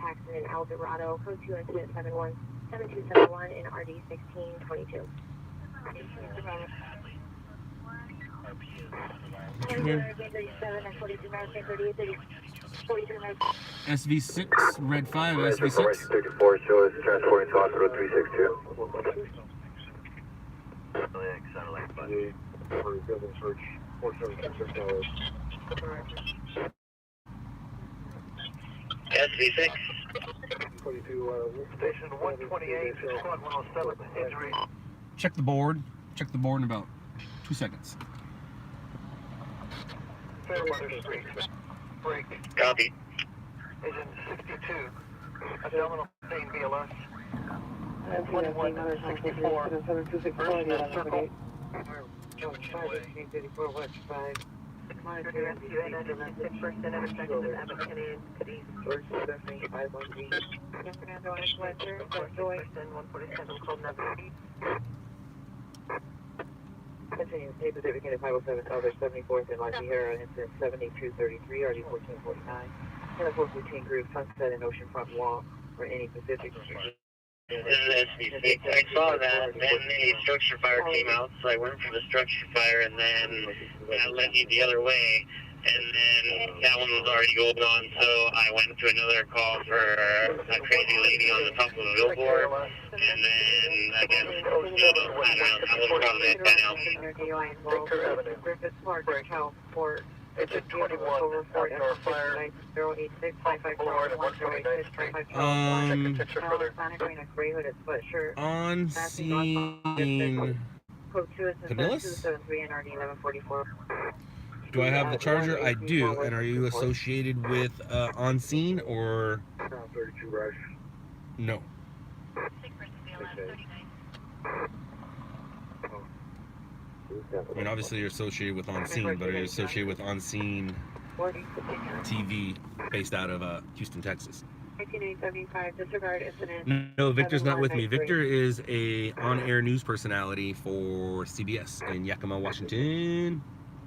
Accident Eldorado, code 2 incident 7271 in RD 1622. SV6, red 5, SV6. 34 shows transporting to hospital 362. SV6. 22, station 128, squad 107, injury. Check the board. Check the board in about 2 seconds. Fairweather Street. Break. Copy. Agent 62. Abdominal pain BLS. 2164. Person in circle. George 5, West 5. Monitor rescue and identified first and ever second of Abbott Canadian Cadiz. George 513. San Fernando and Winter, Joy. Person 147 called number 8. Continuing state certificate 507 Elder 74th and Lazy Hero incident 7233 RD 1449. And a full routine group Sunset and Oceanfront Walk for any Pacific. This is SBC. I saw that, then a structure fire came out, so I went for the structure fire, and then that led me the other way, and then that one was already going on, so I went to another call for a crazy lady on the top of a billboard, and then I guess, I don't know, that was probably it by now. Griffith Park, Calport. It's at 21, outdoor fire. 086 Boulevard at 129th Street. Check the picture further. On scene. Camillus? Do I have the charger? I do. And are you associated with on scene or 32 Rush. no? I mean, obviously you're associated with on scene, but are you associated with on scene TV based out of Houston, Texas? 1975 disregard incident. No, Victor's not with me. Victor is a on-air news personality for CBS in Yakima, Washington.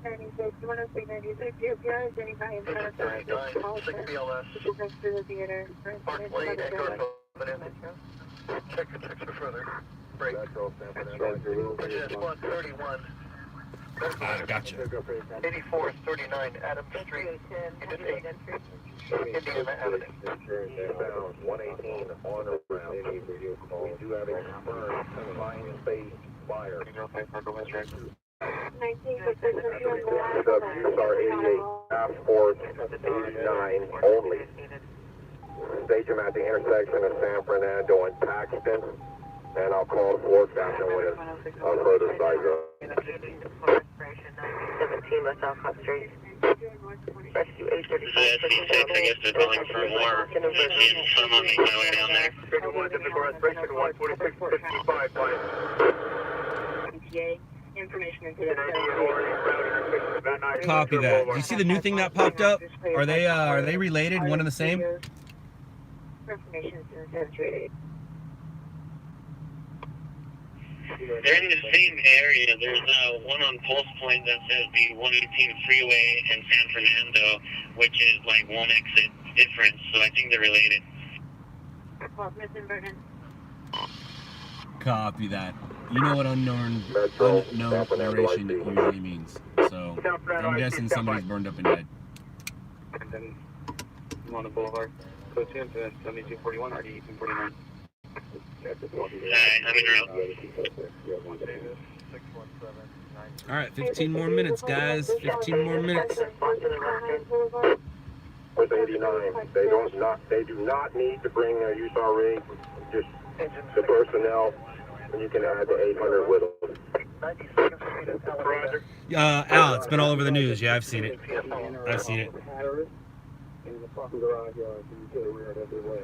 96, 103, 96, UPR is anybody in front of the 6 BLS. next to the theater. Park Lane and Garfield. Check the picture further. Break. Agent squad 31. Gotcha. 8439 Adams Street. Unit 8. Indiana Avenue. 118 on around. We do have a confirmed confined space fire. Star 88, Task Force 89 only. Station at the intersection of San Fernando and Paxton. And I'll call the floor captain with a further size up. 17 West Alcott Street. Rescue 835. So SC6, I guess they're calling for more. So I'm on my way down there. 31 typical respiration 146.55. ETA. Information into Copy that. Do you see the new thing that popped up? Are they related? One and the same? Information is saturated. They're in the same area. There's one on Pulse Point that says the 118 freeway in San Fernando, which is like one exit difference. So I think they're related. Copy that. You know what unknown narration usually means. So I'm guessing somebody's burned up and dead. And then I'm on the boulevard. Code 2 to 7241 or 1849. I'm in route. All right, 15 more minutes, guys. 15 more minutes. With 89, they do not need to bring their USAR rig, just the personnel, and you can add the 800 with them. Al, it's been all over the news. Yeah, I've seen it. I've seen it. In the parking garage, you can rear it everywhere.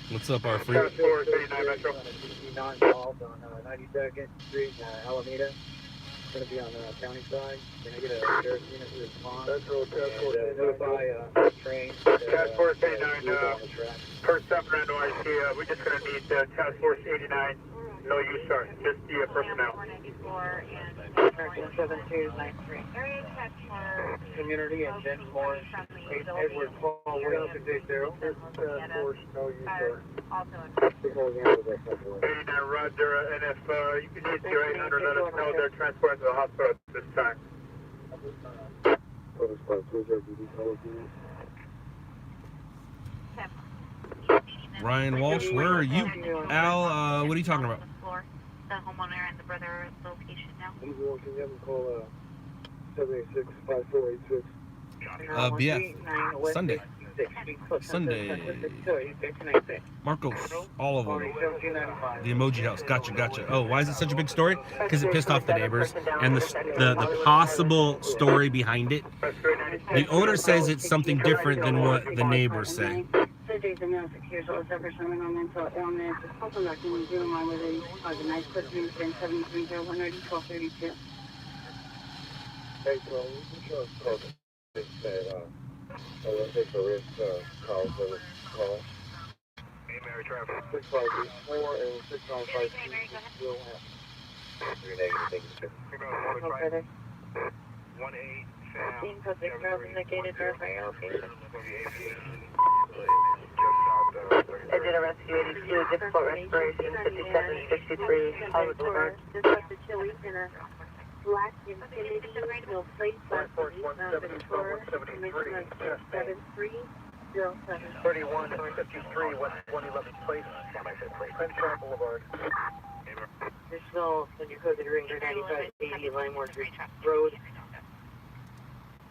What's up, our free? 69 calls on 92nd Street, Alameda. It's going to be on the county side. Can I get a sheriff's unit to respond? Notify train. Task Force 89, first step around OIC. We're just going to need Task Force 89. No use, sir. Just the personnel. 7293. Community and Denmore, Edward Paul, we're up to day 0. Force, no use, sir. Roger, and if you need your 800, let us know they're transported to the hospital at this time. Ryan Walsh, where are you? Al, what are you talking about? The homeowner and the brother location now. Can you have them call 786-5486? BF. Sunday. Marcos, all of them. The emoji house. Gotcha. Oh, why is it such a big story? Because it pissed off the neighbors. And the possible story behind it. The owner says it's something different than what the neighbors say. Surgeries are now 6 years old, suffers from mental illness. It's also not doing zero mile with a nice person incident 7301 1232. Hey, so we can show us call that let's take the risk calls for the call. Hey, Mary Traffic. 6584 and 6952 still have 3 negative. 1-8. Team code 6000 indicated, verify your location. I did a rescue 82, difficult respiration, 5763, Hollywood Boulevard. Disrupt the chili in a black infinity, no place, black police, mountain tour, commission of 67307. 3153 West 111 Place, Crenshaw Boulevard. Additional, when you code the Ranger 9580 Limeward Road.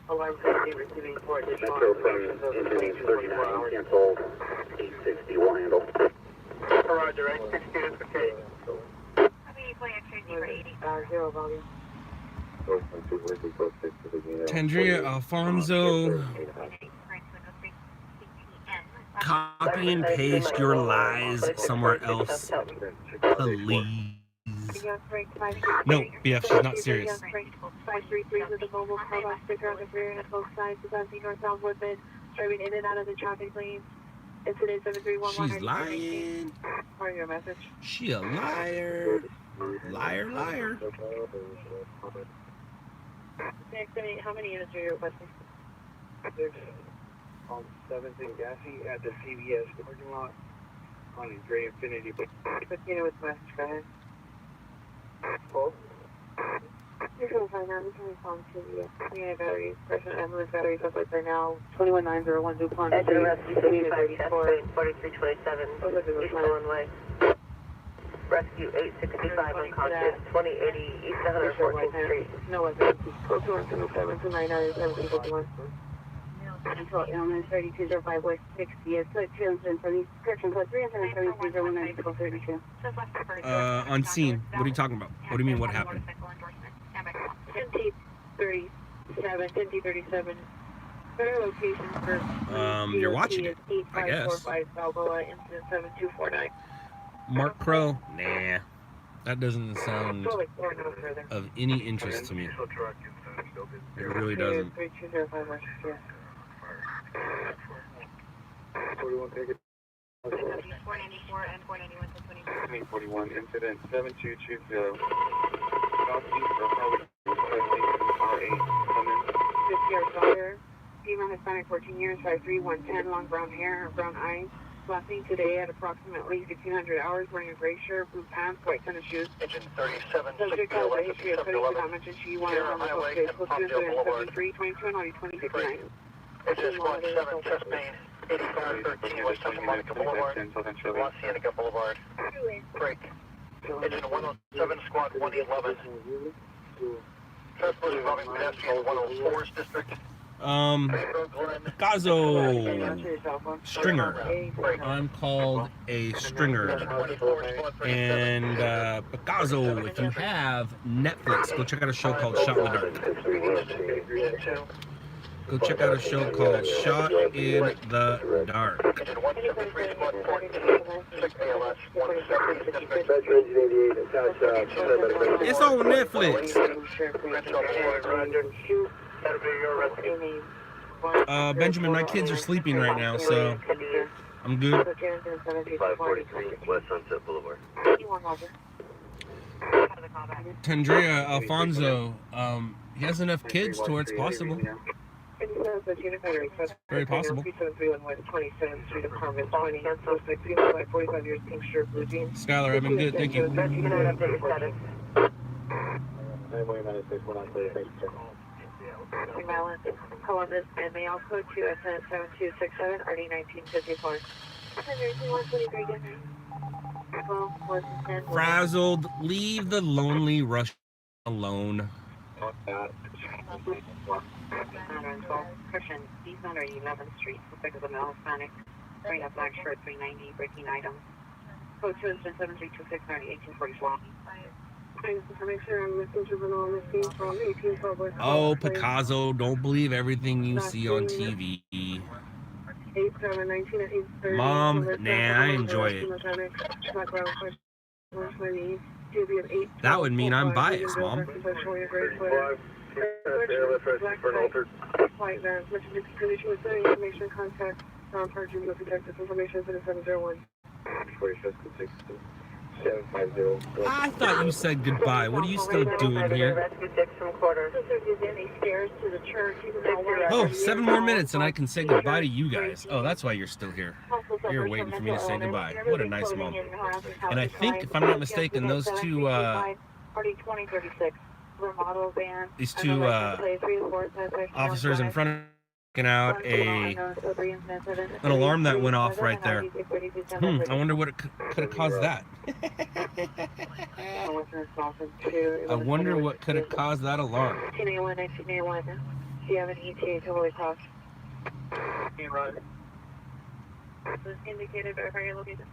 Alarm company receiving 4 additional Metro from Engineering 39, cancel 860 will handle. Roger, 860 is okay. How many play extra D for 80? Zero volume. Tandria Alfonso, copy and paste your lies somewhere else, please. No, BF, she's not serious. 533 with a mobile code on sticker on the rear and both sides of the northbound Woodman, driving in and out of the traffic lanes. Incident 7311. She's lying. Or your message. She a liar. Liar. How many units are you requesting? 6 on 7th and Gassy at the CVS parking lot on the Gray Infinity. 15 with message, go ahead. Well, You're going to find out. We can respond to the battery, President Ambulance battery, suspect right now. 21901 DuPont. I did a rescue 65 4327, East Mullen Way. Rescue 865 unconscious, 2080 East 114th Street. No weapons. 217-299-1751. Mental illness 3205 West 60th. So 270, correction code 373-01-1232. On scene. What are you talking about? What do you mean, what happened? 11, 10-37. Better location for You're watching it, I guess. 8545 Balboa, incident 7249. Mark Crow? Nah. That doesn't sound Slowly, or no further. of any interest to me. It really doesn't. 3205 West, yes. 41, take it. 494 and 491 to 22. 41, incident 7220. Southeast of Harvard, R8, Clemens. 50 yards longer. Female Hispanic, 14 years, 5'3", 110, long brown hair, brown eyes. Last seen today at approximately 1500 hours, wearing a gray shirt, blue pants, white tennis shoes. Engine 37, Subject has a history of studies, did not mention she wanted on the book case. Close to incident 73, 22, and Audi 2059. Engine Squad 7, chest main, 8513 West Santa Monica Boulevard, La Cienega Boulevard. Break. Engine 107, Squad 111. Transport involving pedestrian 104's district. Picasso Stringer. I'm called a stringer. And Picasso, if you have Netflix, go check out a show called Shot in the Dark. Go check out a show called Shot in the Dark. It's on Netflix. Benjamin, my kids are sleeping right now, so I'm good. 543 West Sunset Boulevard. Tandrea Alfonso, he has enough kids to where it's possible. Very possible. Skylar, I've been good, thank you. Columbus and mail code 2 SN 7267 RD 1954. Frazzled, leave the lonely rush alone. Christian, he's on 11th Street, suspect of the male Hispanic, wearing a black shirt, 390, breaking items. Code 2 incident 7326 1844. Oh, Picasso, don't believe everything you see on TV. Mom, nah, I enjoy it. That would mean I'm biased, Mom. I thought you said goodbye. What are you still doing here? Oh, 7 more minutes and I can say goodbye to you guys. Oh, that's why you're still here. You're waiting for me to say goodbye. What a nice mom. And I think, if I'm not mistaken, those two, these two officers in front of out an alarm that went off right there. I wonder what could have caused that. I wonder what could have caused that alarm. 1981, 1981. Do you have an ETA totally crossed? Was indicated by your location.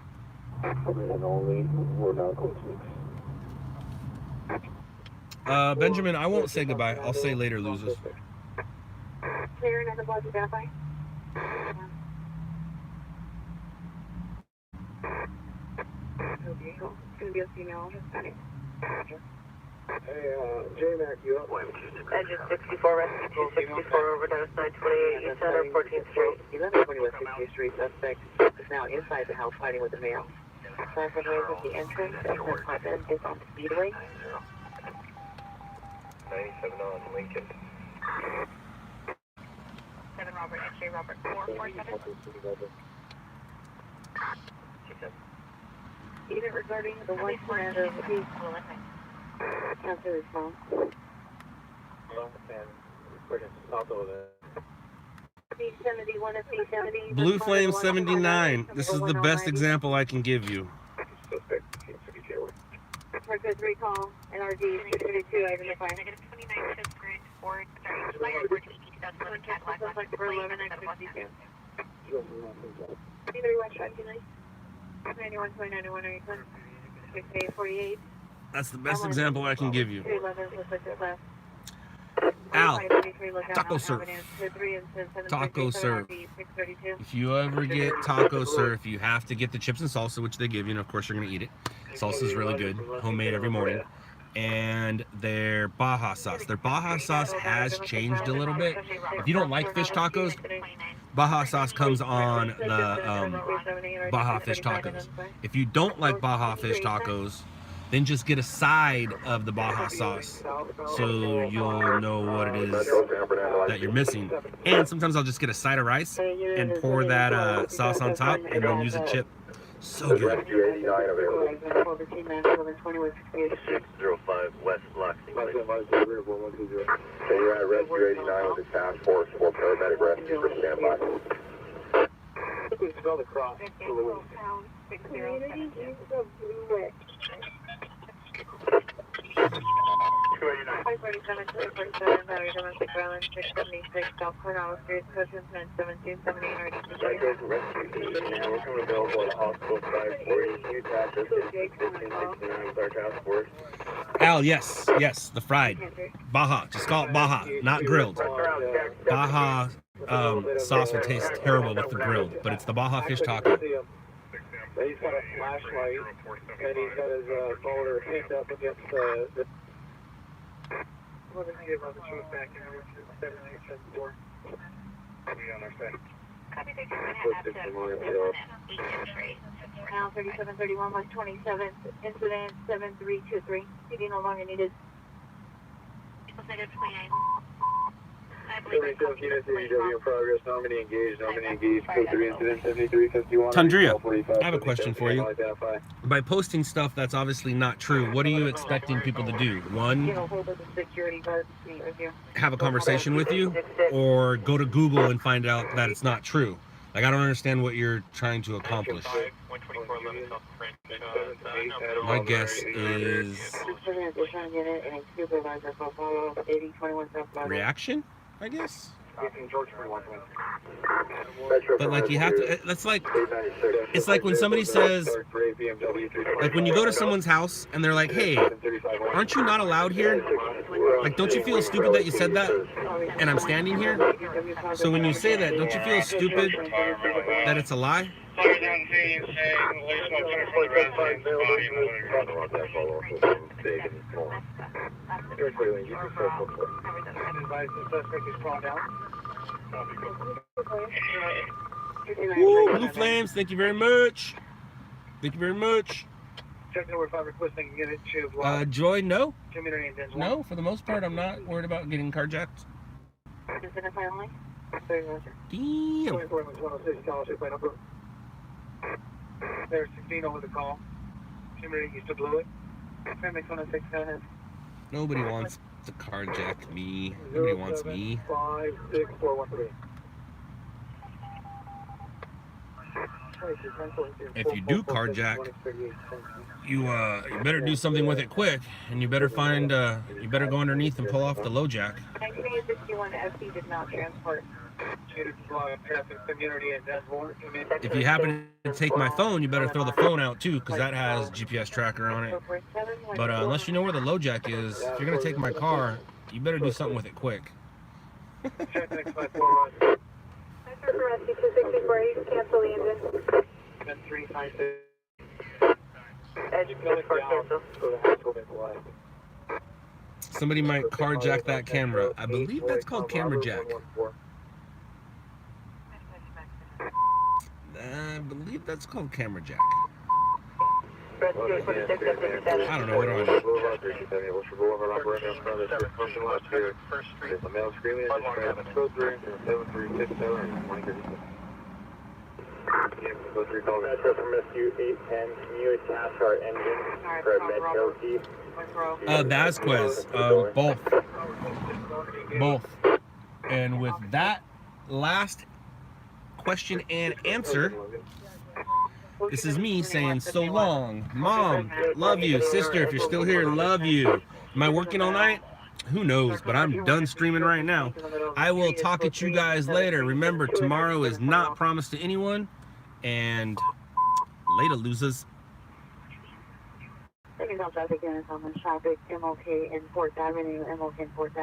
Benjamin, I won't say goodbye. I'll say later, losers. Clear another body verify. Okay, it's gonna be a female Hispanic. Hey, J-Mac, you up? Engine 64, rescue 264, overdose 928, East Center, 14th Street. 1120 West 60th Street, suspect is now inside the house fighting with a male. Traffic noise at the entrance, exit apartment is on Speedway. 97 on Lincoln. 7 Robert, X-ray Robert 447. Even regarding the one commander of the peace, answer response. B71 and B70. Blue Flame 79. This is the best example I can give you. Record recall, NRD 632, identify. Negative 29 Fifth Street, Ford, sorry, Flyer 14 2011 Cadillac, Lexus For 11 Plate, and 62. 31 29. 91 91 6 48. That's the best example I can give you. 311 left. Al, taco surf. Taco surf. If you ever get taco surf, you have to get the chips and salsa, which they give you, and of course you're gonna eat it. Salsa is really good, homemade every morning. And their Baja sauce. Their Baja sauce has changed a little bit. If you don't like fish tacos, Baja sauce comes on the Baja fish tacos. If you don't like Baja fish tacos, then just get a side of the Baja sauce so you'll know what it is that you're missing. And sometimes I'll just get a side of rice and pour that sauce on top and then use a chip. So good. Rescue 89 available. 605 West Loxley. So you're at Rescue 89 with the task force for paramedic rescue for standby. We spelled across. Domestic violence, 676, South Coronado Street, Cousins, 917, 78, We're coming available at hospital 540. You task us 1569 with our task force. Al, yes, the fried Baja. Just call it Baja, not grilled. Baja sauce will taste terrible with the grilled, but it's the Baja fish taco. He's got a flashlight, and he's got his folder pinned up against the... What is he about the truth back in 7874? I'll be on our side. Copy, they're going to have to now 3731 127, incident 7323. CD no longer needed. Negative 29. I believe it's in progress. Nominee engaged. Code 3 incident 7351. Tundria, I have a question for you. By posting stuff that's obviously not true, what are you expecting people to do? One, have a conversation with you, or go to Google and find out that it's not true? Like, I don't understand what you're trying to accomplish. My guess is reaction, I guess. But like, you have to, that's like, it's like when somebody says, like when you go to someone's house and they're like, hey, aren't you not allowed here? Like, don't you feel stupid that you said that and I'm standing here? So when you say that, don't you feel stupid that it's a lie? Woo, Blue Flames, thank you very much. Thank you very much. Check number 5 requesting to get it to Joy, no. community and Denzel. No, for the most part, I'm not worried about getting carjacked. Damn. 106 scholarship by number. There's 16 over the call. Community used to blow it. Family 106, go ahead. Nobody wants to carjack me. Nobody wants me. 56413. If you do carjack, you better do something with it quick, and you better find you better go underneath and pull off the low jack. 1961 FD did not transport. If you happen to take my phone, you better throw the phone out too, because that has GPS tracker on it. But unless you know where the low jack is, if you're gonna take my car, you better do something with it quick. Rescue 264, cancel the engine. Somebody might carjack that camera. I believe that's called camera jack. I believe that's called camera jack. I don't know, what do I know? Rescue 810, can you attach our engine for a med key? Vasquez, both. And with that last question and answer, this is me saying so long. Mom, love you. Sister, if you're still here, love you. Am I working all night? Who knows, but I'm done streaming right now. I will talk at you guys later. Remember, tomorrow is not promised to anyone. And later, losers. Traffic in Traffic, MLK in 4th Avenue, MLK in 4th Avenue.